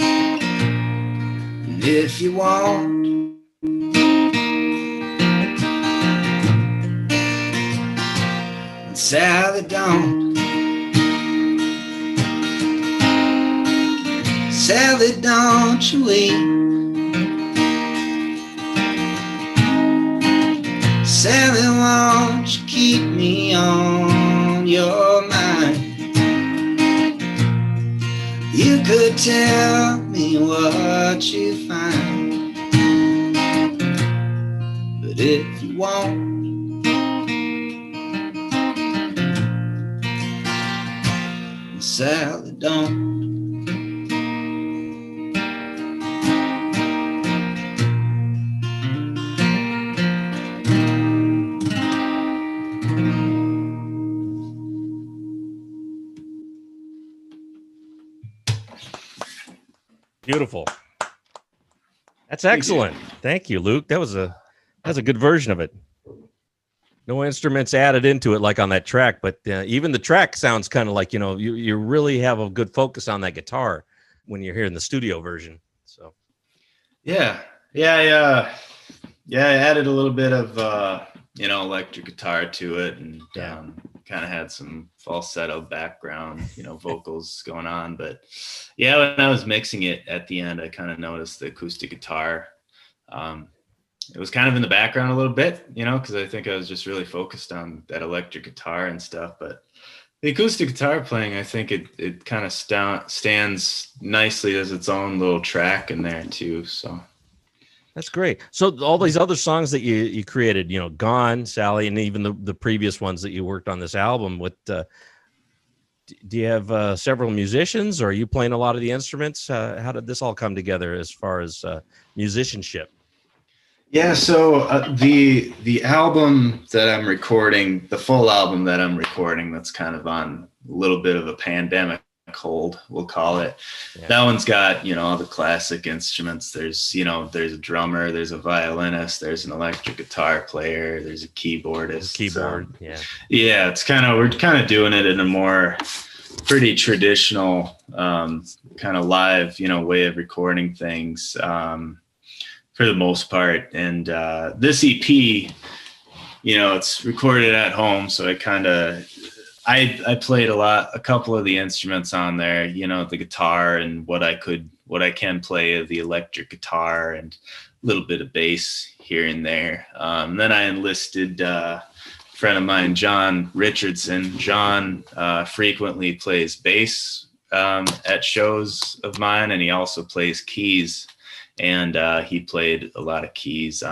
And if you want, then Sally, don't. Sally, don't you weep. Sally, won't you keep me on your mind? You could tell me what you find, but if you won't, then Sally, don't. Beautiful. That's excellent. Thank you, Luke. That's a good version of it. No instruments added into it like on that track, but even the track sounds kind of like, you really have a good focus on that guitar when you're hearing the studio version. So I added a little bit of electric guitar to it, and kind of had some falsetto background, vocals going on. But yeah, when I was mixing it at the end, I kind of noticed the acoustic guitar. It was kind of in the background a little bit, because I think I was just really focused on that electric guitar and stuff. But the acoustic guitar playing, I think it kind of stands nicely as its own little track in there too. So that's great. So all these other songs that you created, Gone, Sally, and even the previous ones that you worked on this album with, do you have several musicians, or are you playing a lot of the instruments? How did this all come together as far as musicianship? Yeah, so the album that I'm recording, the full album that I'm recording, that's kind of on a little bit of a pandemic hold, we'll call it. Yeah. That one's got, all the classic instruments. There's a drummer, there's a violinist, there's an electric guitar player, there's a keyboardist. Keyboard, Yeah, we're kind of doing it in a more pretty traditional kind of live, way of recording things for the most part. And this EP, it's recorded at home, so I played a couple of the instruments on there, the guitar and what I can play of the electric guitar and a little bit of bass here and there. Then I enlisted a friend of mine, John Richardson. John frequently plays bass at shows of mine, and he also plays keys. And he played a lot of keys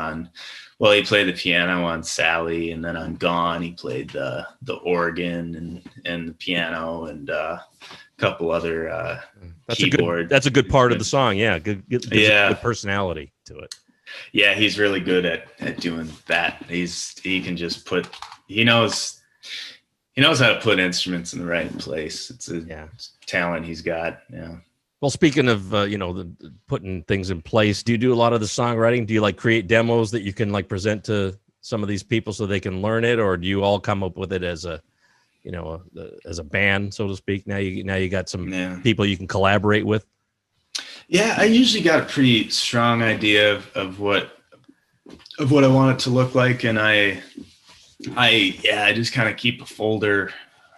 he played the piano on Sally, and then on Gone, he played the organ and the piano and a couple other keyboard. That's a good part of the song. Yeah, good personality to it. Yeah, he's really good at doing that. He can just he knows how to put instruments in the right place. It's a talent he's got. Yeah. Well, speaking of, putting things in place, do you do a lot of the songwriting? Do you create demos that you can present to some of these people so they can learn it? Or do you all come up with it as a band, so to speak? Now you got some people you can collaborate with. Yeah, I usually got a pretty strong idea of what I want it to look like. And I just kind of keep a folder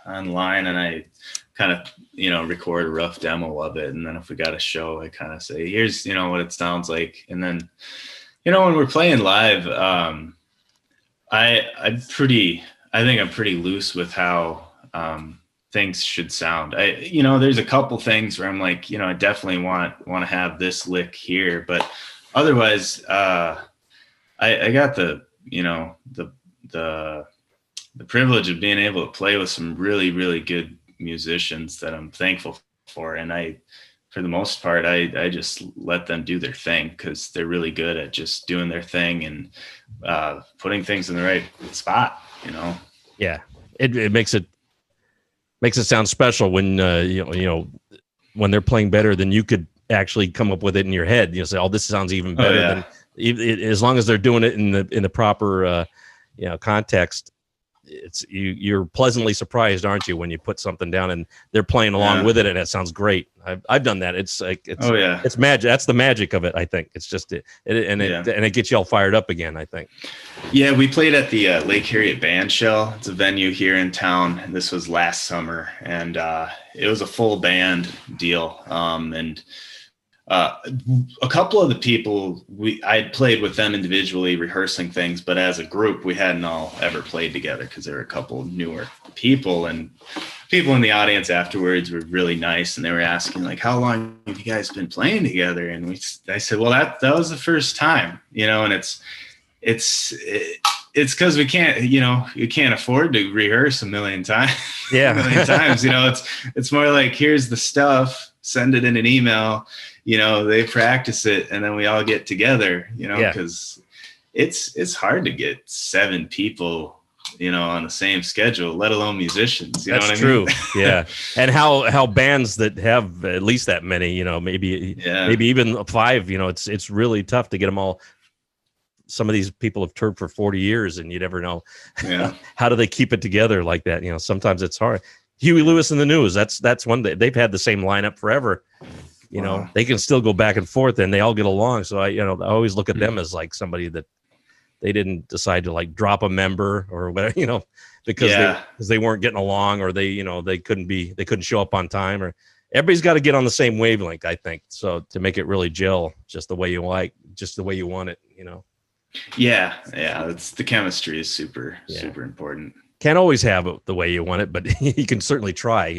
online, and I kind of, record a rough demo of it. And then if we got a show, I kind of say, here's, what it sounds like. And then, when we're playing live, I think I'm pretty loose with how things should sound. There's a couple things where I'm like, I definitely want to have this lick here, but otherwise, I got the privilege of being able to play with some really, really good musicians that I'm thankful for. And for the most part, I just let them do their thing, because they're really good at just doing their thing and putting things in the right spot, Yeah. It makes it sound special when, when they're playing better than you could actually come up with it in your head. Say, oh, this sounds even better than, as long as they're doing it in the proper, context. You're pleasantly surprised, aren't you, when you put something down and they're playing along with it and it sounds great. I've done that. It's magic. That's the magic of it. I think it's just it gets you all fired up again, I think. Yeah, we played at the Lake Harriet Band Shell. It's a venue here in town, and this was last summer, and it was a full band deal. And a couple of the people I'd played with them individually rehearsing things, but as a group we hadn't all ever played together because there were a couple newer people, and people in the audience afterwards were really nice, and they were asking how long have you guys been playing together? And I said, well, that was the first time, and it's because we can't, you can't afford to rehearse a million times. Yeah. A million times, it's more like, here's the stuff, send it in an email. They practice it, and then we all get together, because it's hard to get 7 people, on the same schedule, let alone musicians. You know what I mean? That's true. Yeah. And how bands that have at least that many, maybe even 5, it's really tough to get them all. Some of these people have toured for 40 years, and you never know how do they keep it together like that. Sometimes it's hard. Huey Lewis and the News, that's one that they've had the same lineup forever. They can still go back and forth, and they all get along. So I always look at them as somebody that they didn't decide to drop a member or whatever, because they weren't getting along, or they couldn't show up on time, or everybody's got to get on the same wavelength, I think. So to make it really gel just the way you want it, Yeah. It's the chemistry is super important. Can't always have it the way you want it, but you can certainly try,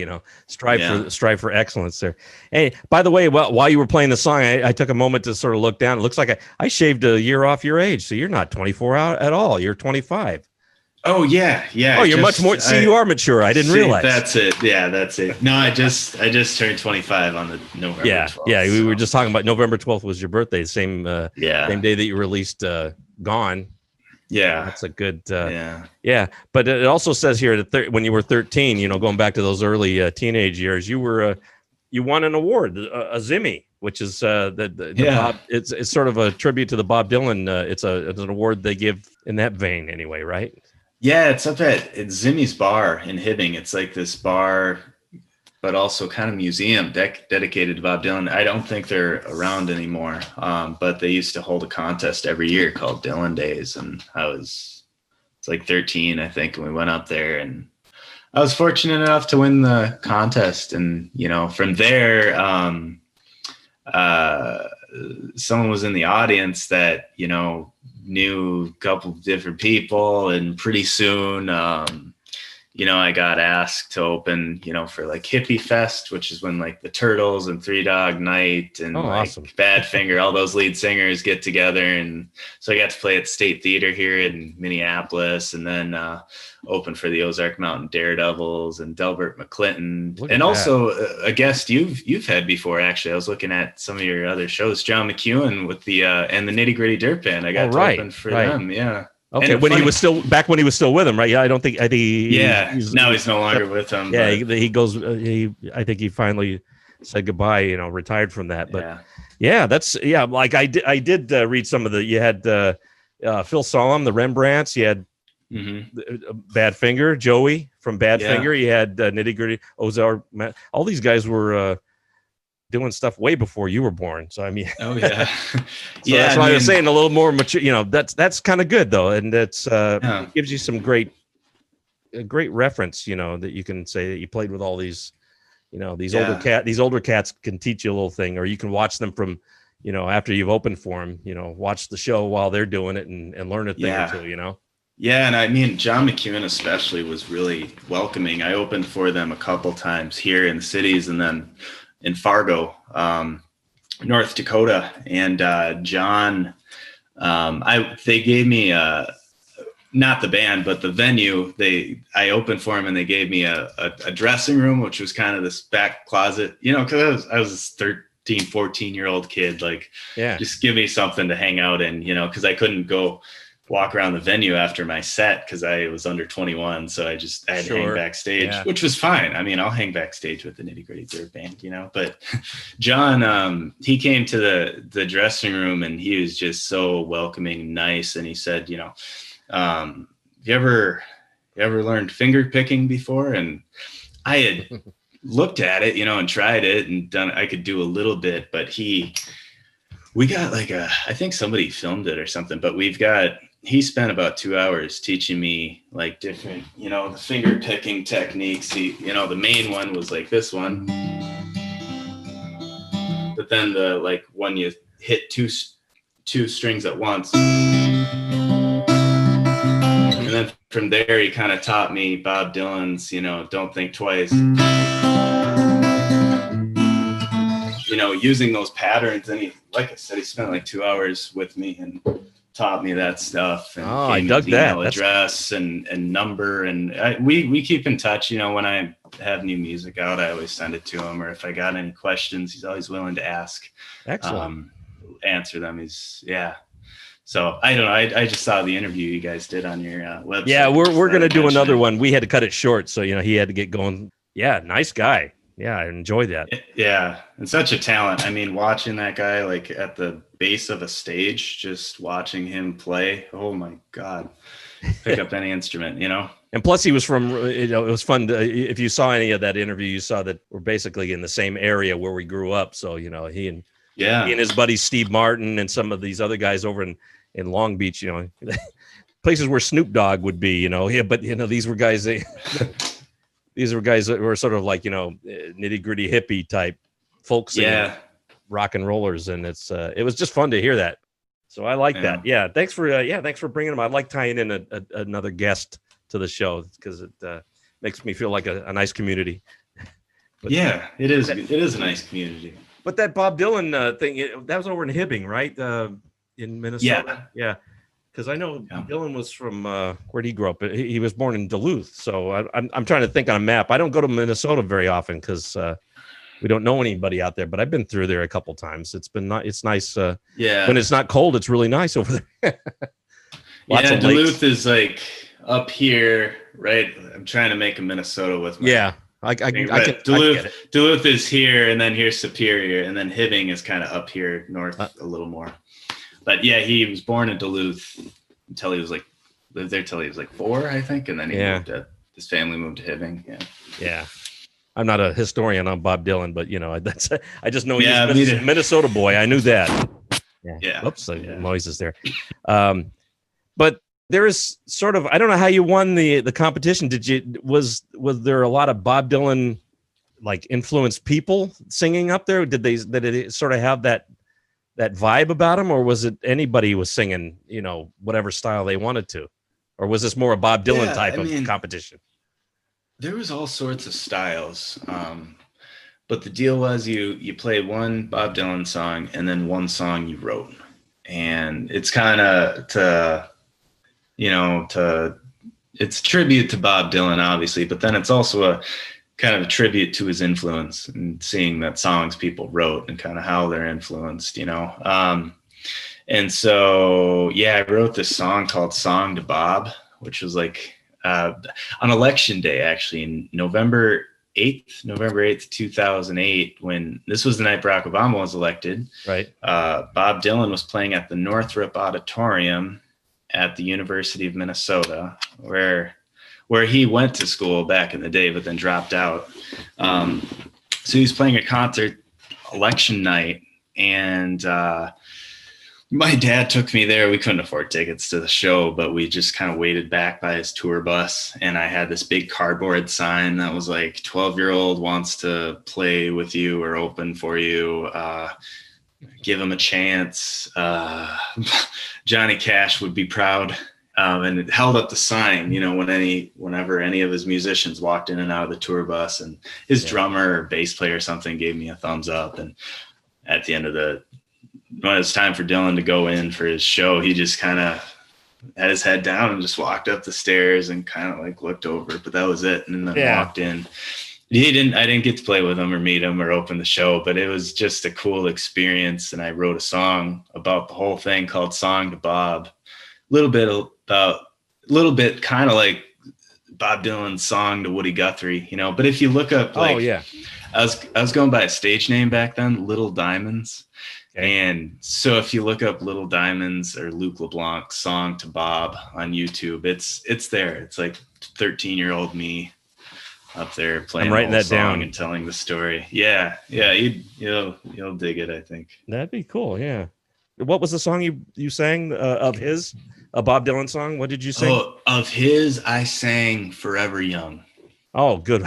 strive for excellence there. Hey, by the way, while you were playing the song, I took a moment to sort of look down. It looks like I shaved a year off your age. So you're not 24 out at all. You're 25. Oh yeah. Oh, you're much more. See, you are mature. I didn't realize. That's it. Yeah, that's it. No, I just turned 25 on the November 12th. Yeah. We were just talking about November 12th was your birthday. Same day that you released Gone. Yeah, that's a good. Yeah, but it also says here that when you were 13, going back to those early teenage years, you won an award, a Zimmie, which is Bob, it's sort of a tribute to the Bob Dylan. It's an award they give in that vein, anyway, right? Yeah, it's up at Zimmie's bar in Hibbing. It's like this bar but also kind of museum dedicated to Bob Dylan. I don't think they're around anymore, but they used to hold a contest every year called Dylan Days, and it's like 13, I think, and we went up there, and I was fortunate enough to win the contest. And from there, someone was in the audience that knew a couple of different people, and pretty soon I got asked to open for like Hippie Fest, which is when like the Turtles and Three Dog Night and awesome. Badfinger, all those lead singers get together. And so I got to play at the State Theater here in Minneapolis, and then open for the Ozark Mountain Daredevils and Delbert McClinton, and also a guest you've had before. Actually, I was looking at some of your other shows, John McEwen with the and the Nitty Gritty Dirt Band. I got to open for them. Yeah. Okay, when he was still with him, right? Yeah, I think now he's no longer with them. Yeah, he goes. I think he finally said goodbye. Retired from that. But like I did read some of the. You had Phil Solemn, the Rembrandts. You had Badfinger, Joey from Badfinger. You had Nitty Gritty, Ozark. All these guys were doing stuff way before you were born. So I mean, oh yeah, that's why I was saying a little more mature. That's kind of good though, and that's it gives you some great reference. That you can say that you played with all these, these older cats can teach you a little thing, or you can watch them from, after you've opened for them. Watch the show while they're doing it and learn a thing or two. Yeah, and I mean, John McEwen especially was really welcoming. I opened for them a couple times here in the cities, and then in Fargo, North Dakota, and John, they gave me not the band, but the venue. I opened for him, and they gave me a dressing room, which was kind of this back closet, because I was this 13, 14-year-old kid, like, just give me something to hang out in, because I couldn't go walk around the venue after my set because I was under 21. So I had to hang backstage, which was fine. I mean, I'll hang backstage with the Nitty Gritty Dirt Band, but John, he came to the dressing room, and he was just so welcoming and nice. And he said, you ever learned finger picking before? And I had looked at it, and tried it and I could do a little bit, but we got like I think somebody filmed it or something, but he spent about 2 hours teaching me like different, the finger picking techniques. The main one was like this one, but then the like when you hit two strings at once, and then from there he kind of taught me Bob Dylan's, Don't Think Twice. Using those patterns, and like I said, he spent like 2 hours with me and taught me that stuff. And I dug that. Address and number, and we keep in touch. When I have new music out, I always send it to him, or if I got any questions, he's always willing to ask. Excellent. Answer them. So I don't know. I just saw the interview you guys did on your website. Yeah, we're gonna do another one. We had to cut it short, so he had to get going. Yeah, nice guy. Yeah, I enjoyed that. Yeah, and such a talent. I mean, watching that guy like at the base of a stage, just watching him play. Oh my God, pick up any instrument, And plus, he was from. It was fun. If you saw any of that interview, you saw that we're basically in the same area where we grew up. So he and his buddy Steve Martin and some of these other guys over in Long Beach, places where Snoop Dogg would be. But these were guys. These were guys that were sort of like, nitty gritty hippie type folk singing, rock and rollers. And it was just fun to hear that. So I like that. Yeah. Thanks for bringing them. I like tying in another guest to the show because it makes me feel like a nice community. But, it is. It is a nice community. But that Bob Dylan thing, that was over in Hibbing, right? In Minnesota. Yeah. Because I know Dylan was from where did he grow up? He was born in Duluth, so I'm trying to think on a map. I don't go to Minnesota very often because we don't know anybody out there. But I've been through there a couple times. It's nice. When it's not cold, it's really nice over there. Duluth is like up here, right? I'm trying to make a Minnesota with my Duluth is here, and then here's Superior, and then Hibbing is kind of up here north a little more. But he was born in Duluth until he was lived there till he was like 4, I think. And then his family moved to Hibbing. Yeah. I'm not a historian on Bob Dylan, but that's I just know Yeah, me he's too. a Minnesota boy. I knew that. Yeah. Oops, Yeah. noises there. But there is sort of, I don't know how you won the competition. Was there a lot of Bob Dylan like influenced people singing up there? Did it sort of have that vibe about him, or was it anybody was singing, whatever style they wanted to? Or was this more a Bob Dylan type of competition? There was all sorts of styles. But the deal was you play one Bob Dylan song and then one song you wrote. And it's kind of it's a tribute to Bob Dylan, obviously, but then it's also a kind of a tribute to his influence and seeing that songs people wrote and kind of how they're influenced, and so, yeah, I wrote this song called Song to Bob, which was like on election day, actually, in November 8th, 2008, when this was the night Barack Obama was elected. Right. Bob Dylan was playing at the Northrop Auditorium at the University of Minnesota, where he went to school back in the day, but then dropped out. So he was playing a concert election night, and my dad took me there. We couldn't afford tickets to the show, but we just kind of waited back by his tour bus. And I had this big cardboard sign that was like, 12-year-old wants to play with you or open for you. Give him a chance. Johnny Cash would be proud. And it held up the sign, whenever any of his musicians walked in and out of the tour bus, and his drummer or bass player or something gave me a thumbs up. And at the end of when it was time for Dylan to go in for his show, he just kind of had his head down and just walked up the stairs and kind of like looked over, but that was it. And then walked in. I didn't get to play with him or meet him or open the show, but it was just a cool experience. And I wrote a song about the whole thing called Song to Bob. A little bit kind of like Bob Dylan's song to Woody Guthrie, but if you look up, I was going by a stage name back then, Little Diamonds. Okay. And so if you look up Little Diamonds or Luke LeBlanc Song to Bob on YouTube, it's there. It's like 13-year-old me up there playing. I'm writing that down and telling the story. Yeah. You'll dig it, I think. That'd be cool. Yeah. What was the song you sang of his? A Bob Dylan song? What did you sing? Oh, of his, I sang Forever Young. Oh, good.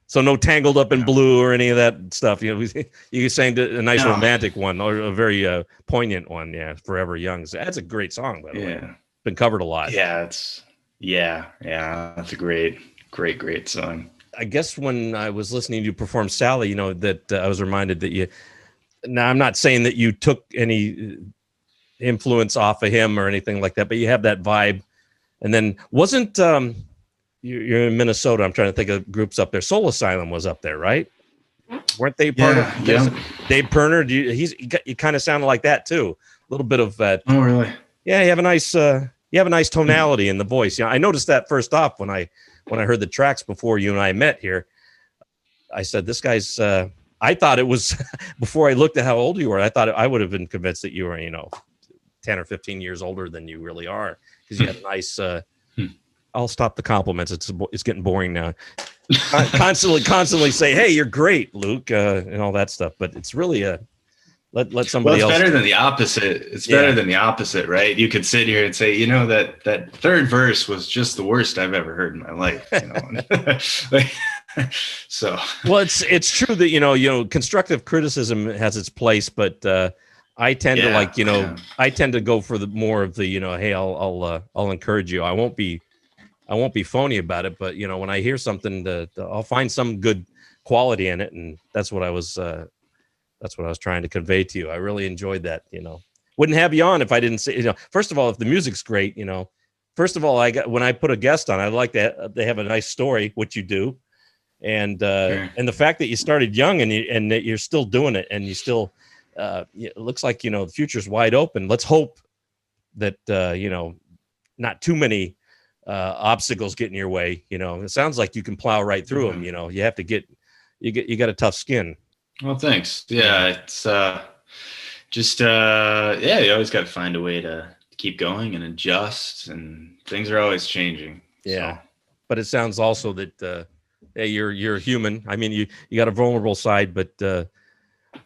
So no Tangled Up in Blue or any of that stuff. You sang a nice romantic one or a very poignant one. Yeah, Forever Young. So that's a great song, by the way. Been covered a lot. Yeah, that's a great song. I guess when I was listening to you perform Sally, that I was reminded that now I'm not saying that you took any influence off of him or anything like that, but you have that vibe. And then wasn't you're in Minnesota? I'm trying to think of groups up there. Soul Asylum was up there, right? Weren't they part of? Yeah. Dave Perner. You kind of sounded like that too. A little bit of that. Oh, really? Yeah, you have a nice tonality in the voice. I noticed that first off when I heard the tracks before you and I met here. I said, this guy's. I thought it was before I looked at how old you were. I thought I would have been convinced that you were 10 or 15 years older than you really are, because you had a nice I'll stop the compliments. It's getting boring now. Constantly say, hey, you're great, Luke, and all that stuff. But it's really let somebody else. It's better than the opposite. It's better than the opposite, right? You could sit here and say, that third verse was just the worst I've ever heard in my life. So well, it's true that constructive criticism has its place, but I tend to I tend to go for the more of the hey, I'll encourage you. I won't be phony about it, but when I hear something, I'll find some good quality in it, and that's what I was trying to convey to you. I really enjoyed that. Wouldn't have you on if I didn't say. First of all, if the music's great, First of all, when I put a guest on, I like that they have a nice story, which you do, and sure. And the fact that you started young and that you're still doing it, and you still. It looks like the future's wide open. Let's hope that not too many obstacles get in your way. It sounds like you can plow right through them. You have to you got a tough skin. Well, thanks. Yeah, it's you always got to find a way to keep going and adjust, and things are always changing. Yeah, so. But it sounds also that Hey, you're human. I mean, you got a vulnerable side, but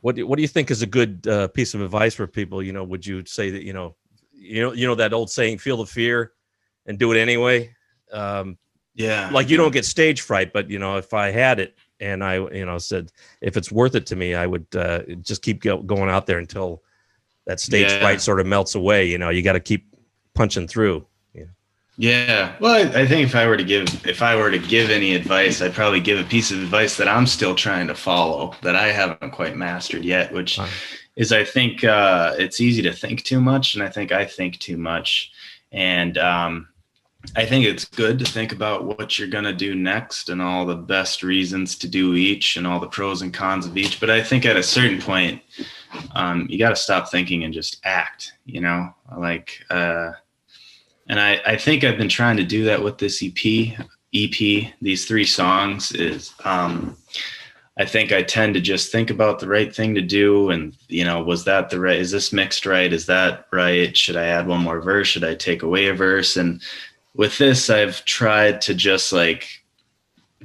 what do you think is a good piece of advice for people? You know, would you say that you know that old saying, "Feel the fear and do it anyway"? Yeah. Like you don't get stage fright, but if I had it and I said if it's worth it to me, I would just keep going out there until that stage fright sort of melts away. You got to keep punching through. Yeah. Well, I think if I were to give any advice, I'd probably give a piece of advice that I'm still trying to follow, that I haven't quite mastered yet, which is I think it's easy to think too much, and I think too much. And I think it's good to think about what you're going to do next and all the best reasons to do each and all the pros and cons of each. But I think at a certain point, you got to stop thinking and just act, and I think I've been trying to do that with this EP, these 3 songs is, I think I tend to just think about the right thing to do. And, was that is this mixed right? Is that right? Should I add one more verse? Should I take away a verse? And with this, I've tried to just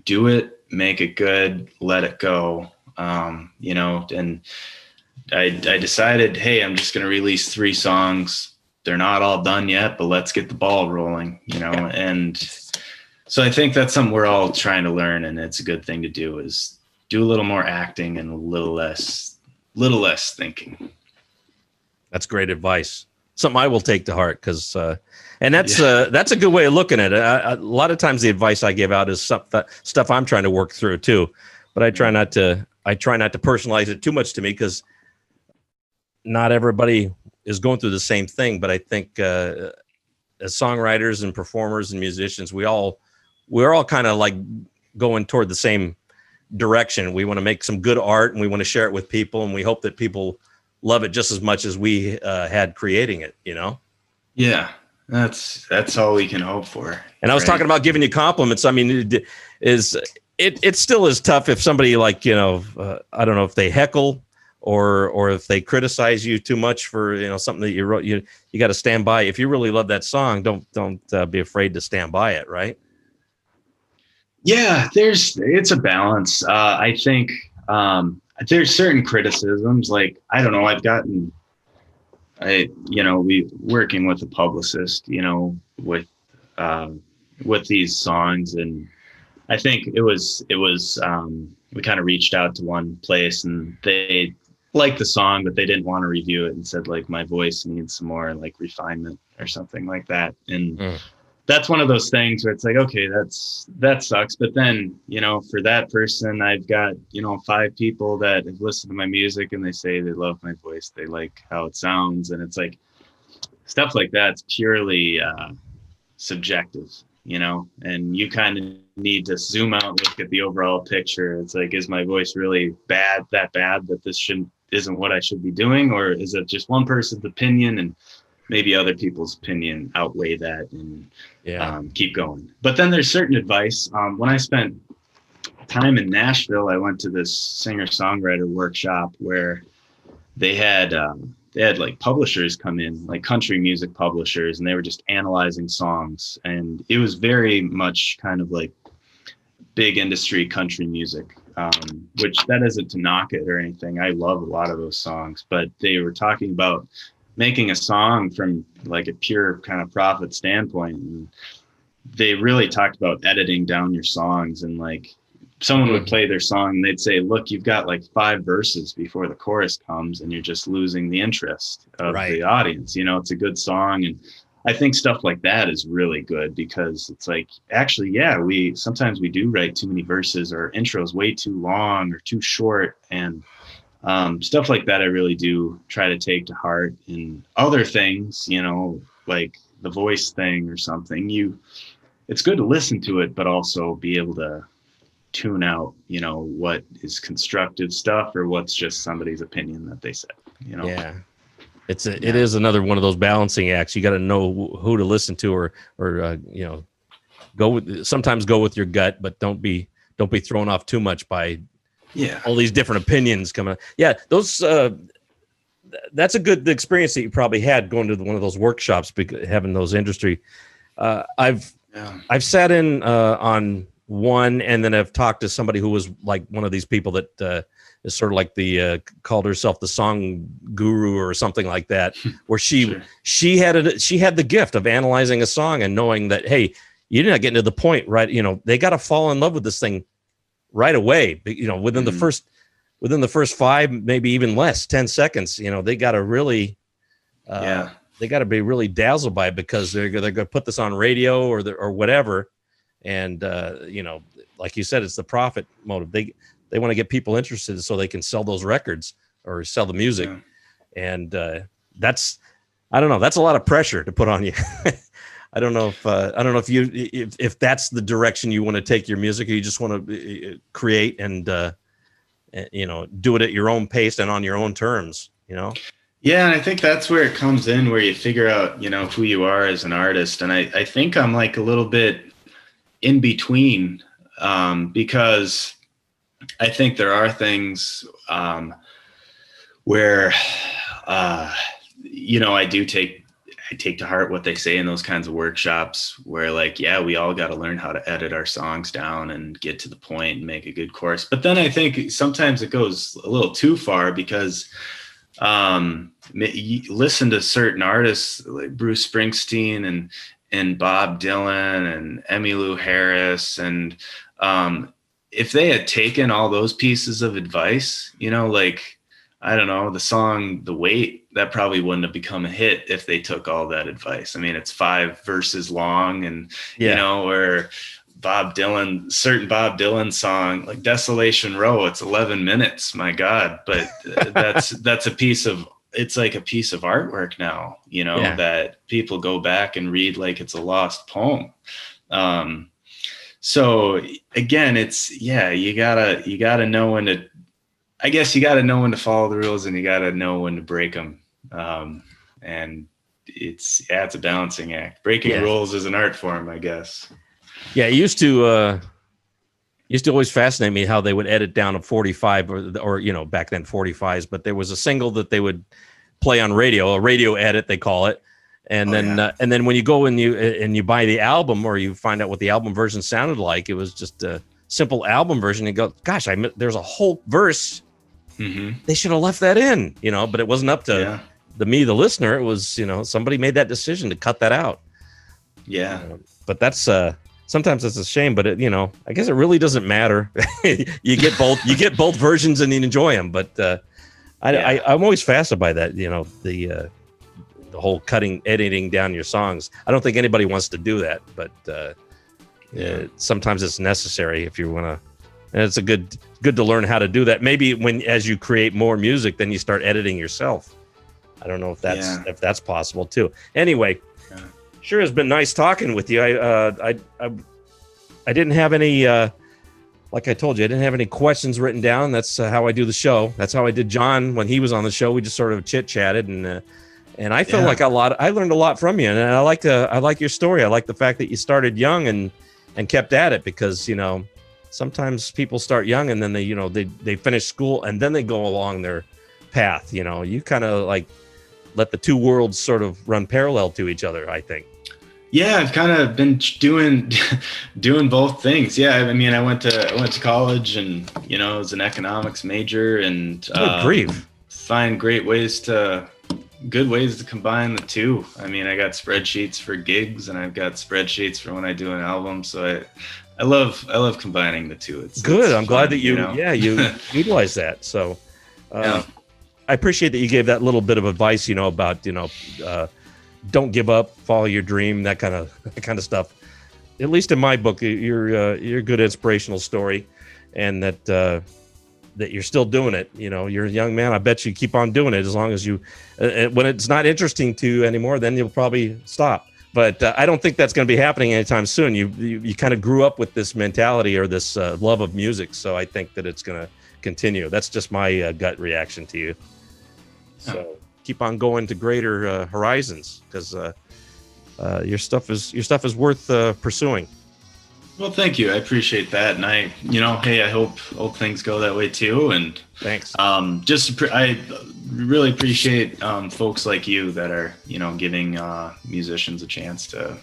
do it, make it good, let it go. And I decided, hey, I'm just going to release 3 songs. They're not all done yet, but let's get the ball rolling, And so I think that's something we're all trying to learn, and it's a good thing to do, is do a little more acting and a little less thinking. That's great advice. Something I will take to heart, because and that's a good way of looking at it. A lot of times the advice I give out is stuff I'm trying to work through too, but I try not to personalize it too much to me, because not everybody is going through the same thing. But I think as songwriters and performers and musicians, we're all kind of going toward the same direction. We want to make some good art, and we want to share it with people, and we hope that people love it just as much as we had creating it. Yeah, that's all we can hope for. And I was talking about giving you compliments. I mean, it still is tough if somebody I don't know if they heckle or if they criticize you too much for something that you wrote. You got to stand by. If you really love that song, don't be afraid to stand by it, right? Yeah, it's a balance. I think there's certain criticisms, I don't know, we working with a publicist, with these songs, and I think it was we kind of reached out to one place, and they liked the song, but they didn't want to review it, and said my voice needs some more refinement or something like that. And that's one of those things where it's okay, that sucks. But then, for that person, I've got, 5 people that have listened to my music, and they say they love my voice. They like how it sounds. And it's stuff like that's purely subjective, and you kind of need to zoom out and look at the overall picture. It's is my voice really that bad that this isn't what I should be doing? Or is it just one person's opinion, and maybe other people's opinion outweigh that, and keep going? But then there's certain advice. When I spent time in Nashville, I went to this singer-songwriter workshop where they had publishers come in, country music publishers, and they were just analyzing songs. And it was very much kind of big industry country music, which that isn't to knock it or anything. I love a lot of those songs, but they were talking about making a song from a pure kind of profit standpoint. And they really talked about editing down your songs, and someone would play their song and they'd say, look, you've got 5 verses before the chorus comes, and you're just losing the interest of the audience. It's a good song. And I think stuff like that is really good, because it's actually, we sometimes we do write too many verses, or intros way too long or too short. And stuff like that I really do try to take to heart. And other things, like the voice thing or something, it's good to listen to it, but also be able to tune out, what is constructive stuff or what's just somebody's opinion that they said, Yeah. It is another one of those balancing acts. You got to know who to listen to, or sometimes go with your gut, but don't be thrown off too much by all these different opinions coming. Yeah, those that's a good experience that you probably had going to one of those workshops, having those industry. I've sat in on one, and then I've talked to somebody who was like one of these people that is sort of like the called herself the song guru or something like that, where Sure. she had the gift of analyzing a song and knowing that, hey, you're not getting to the point, right? They got to fall in love with this thing right away. Within the first 5, maybe even less, 10 seconds. They got to really, they got to be really dazzled by it, because they're going to put this on radio or whatever. And, like you said, it's the profit motive. They want to get people interested so they can sell those records or sell the music. Yeah. And I don't know. That's a lot of pressure to put on you. I don't know if that's the direction you want to take your music, or you just want to create and do it at your own pace and on your own terms, Yeah, and I think that's where it comes in, where you figure out, who you are as an artist. And I think I'm like a little bit in between, because I think there are things where, I take to heart what they say in those kinds of workshops, where like, yeah, we all got to learn how to edit our songs down and get to the point and make a good chorus. But then I think sometimes it goes a little too far, because you listen to certain artists like Bruce Springsteen and Bob Dylan and Emmylou Harris, and if they had taken all those pieces of advice, like, I don't know, the song The Weight, that probably wouldn't have become a hit if they took all that advice. I mean, it's 5 verses long, and or certain Bob Dylan song like Desolation Row, it's 11 minutes, my God. But that's it's like a piece of artwork now, that people go back and read like it's a lost poem. So again, it's, you gotta know when to, I guess you got to know when to follow the rules, and you got to know when to break them. And it's a balancing act. Breaking rules is an art form, I guess. Yeah. It used to always fascinate me how they would edit down a 45 or back then 45s, but there was a single that they would play on radio, a radio edit, they call it. And then when you go and you buy the album, or you find out what the album version sounded like, it was just a simple album version. You go, gosh, there's a whole verse. Mm-hmm. They should have left that in, but it wasn't up to the listener. It was, somebody made that decision to cut that out. Yeah. But that's, sometimes it's a shame, but I guess it really doesn't matter. You get both versions and you enjoy them. But, I'm always fascinated by that, the whole editing down your songs. I don't think anybody wants to do that, but, sometimes it's necessary if you want to. And it's good to learn how to do that. Maybe as you create more music, then you start editing yourself. I don't know if that's possible too. Anyway, sure has been nice talking with you. I didn't have any, like I told you, I didn't have any questions written down. That's how I do the show. That's how I did John when he was on the show. We just sort of chit chatted, and I feel like I learned a lot from you, and I like your story. I like the fact that you started young and kept at it, because sometimes people start young and then they finish school and then they go along their path. You kind of like let the two worlds sort of run parallel to each other, I think. Yeah, I've kind of been doing both things. Yeah, I mean, I went to college, and I was an economics major, and find good ways to combine the two. I mean, I got spreadsheets for gigs, and I've got spreadsheets for when I do an album. So I love combining the two. It's good. It's I'm glad that you utilize that. So I appreciate that you gave that little bit of advice, about, don't give up, follow your dream, that kind of stuff. At least in my book, you're a good inspirational story, and that you're still doing it. You're a young man. I bet you keep on doing it as long as you, when it's not interesting to you anymore, then you'll probably stop. But I don't think that's going to be happening anytime soon. You kind of grew up with this mentality or this love of music, so I think that it's going to continue. That's just my gut reaction to you. So keep on going to greater horizons, because your stuff is worth pursuing. Well, thank you. I appreciate that, and I hope things go that way too. And thanks. I really appreciate folks like you that are giving musicians a chance to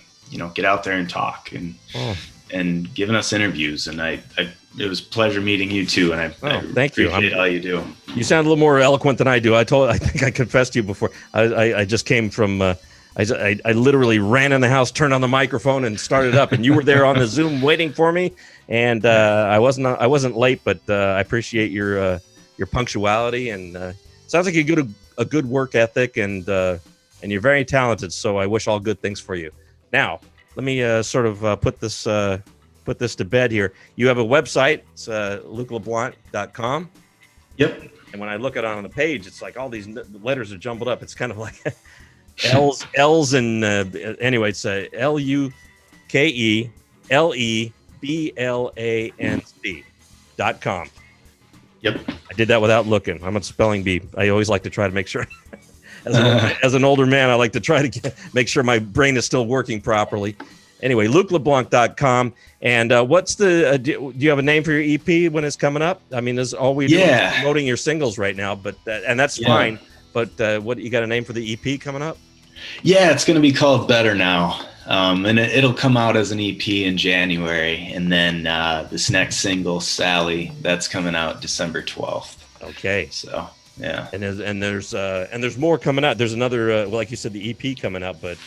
get out there and talk and giving us interviews. And it was a pleasure meeting you too. And I thank you. Appreciate all you do. You sound a little more eloquent than I do. I think I confessed to you before. I just came from, I literally ran in the house, turned on the microphone and started up, and you were there on the Zoom waiting for me. And I wasn't late, but I appreciate your punctuality, and sounds like you got a good work ethic, and you're very talented. So I wish all good things for you. Now, let me put this to bed here. You have a website. It's LUKELeBLANC.com. Yep. And when I look at it on the page, it's like all these letters are jumbled up. It's kind of like L's and anyway, it's LUKELEBLANC.com. Yep. I did that without looking. I'm a spelling bee. I always like to try to make sure. As an older man, I like to try to make sure my brain is still working properly. Anyway, LUKELeBLANC.com. And what's do you have a name for your EP when it's coming up? I mean, is all we do is promoting your singles right now, but and that's fine. But what you got a name for the EP coming up? Yeah, it's going to be called Better Now. And it'll come out as an EP in January. And then this next single, Sally, that's coming out December 12th. Okay. So, yeah. And there's more coming out. There's another, like you said, the EP coming out, but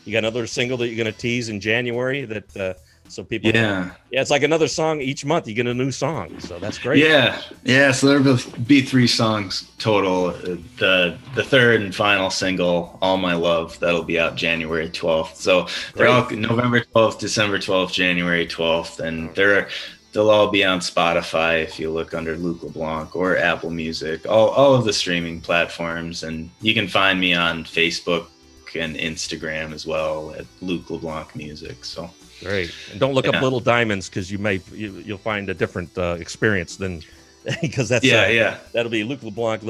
you got another single that you're going to tease in January that so people. Yeah, it's like another song each month. You get a new song, so that's great. Yeah. So there'll be 3 songs total. The third and final single, All My Love, that'll be out January 12th. So they're all November 12th, December 12th, January 12th, and they'll all be on Spotify if you look under Luke LeBlanc, or Apple Music, all of the streaming platforms. And you can find me on Facebook and Instagram as well at Luke LeBlanc Music. So great. And don't look up Little Diamonds, because you'll find a different experience than because that's that'll be Luke LeBlanc.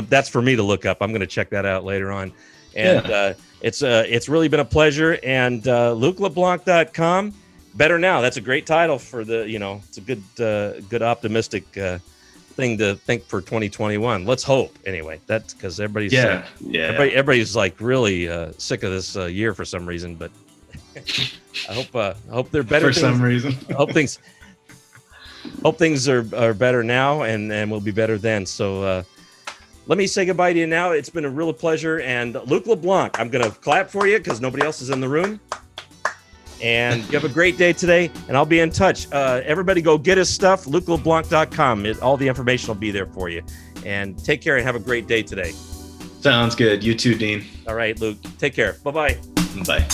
That's for me to look up. I'm gonna check that out later on. And it's really been a pleasure. And LukeLeBlanc.com. Better Now. That's a great title for it's a good optimistic thing to think for 2021. Let's hope anyway. That's because everybody's everybody's like really sick of this year for some reason. But I hope they're better for some reason. I hope things are better now, and will be better then. So let me say goodbye to you now. It's been a real pleasure. And Luke LeBlanc, I'm gonna clap for you because nobody else is in the room. And you have a great day today, and I'll be in touch. Everybody go get his stuff, LukeLeBlanc.com. All the information will be there for you. And take care and have a great day today. Sounds good. You too, Dean. All right, Luke. Take care. Bye-bye. Bye.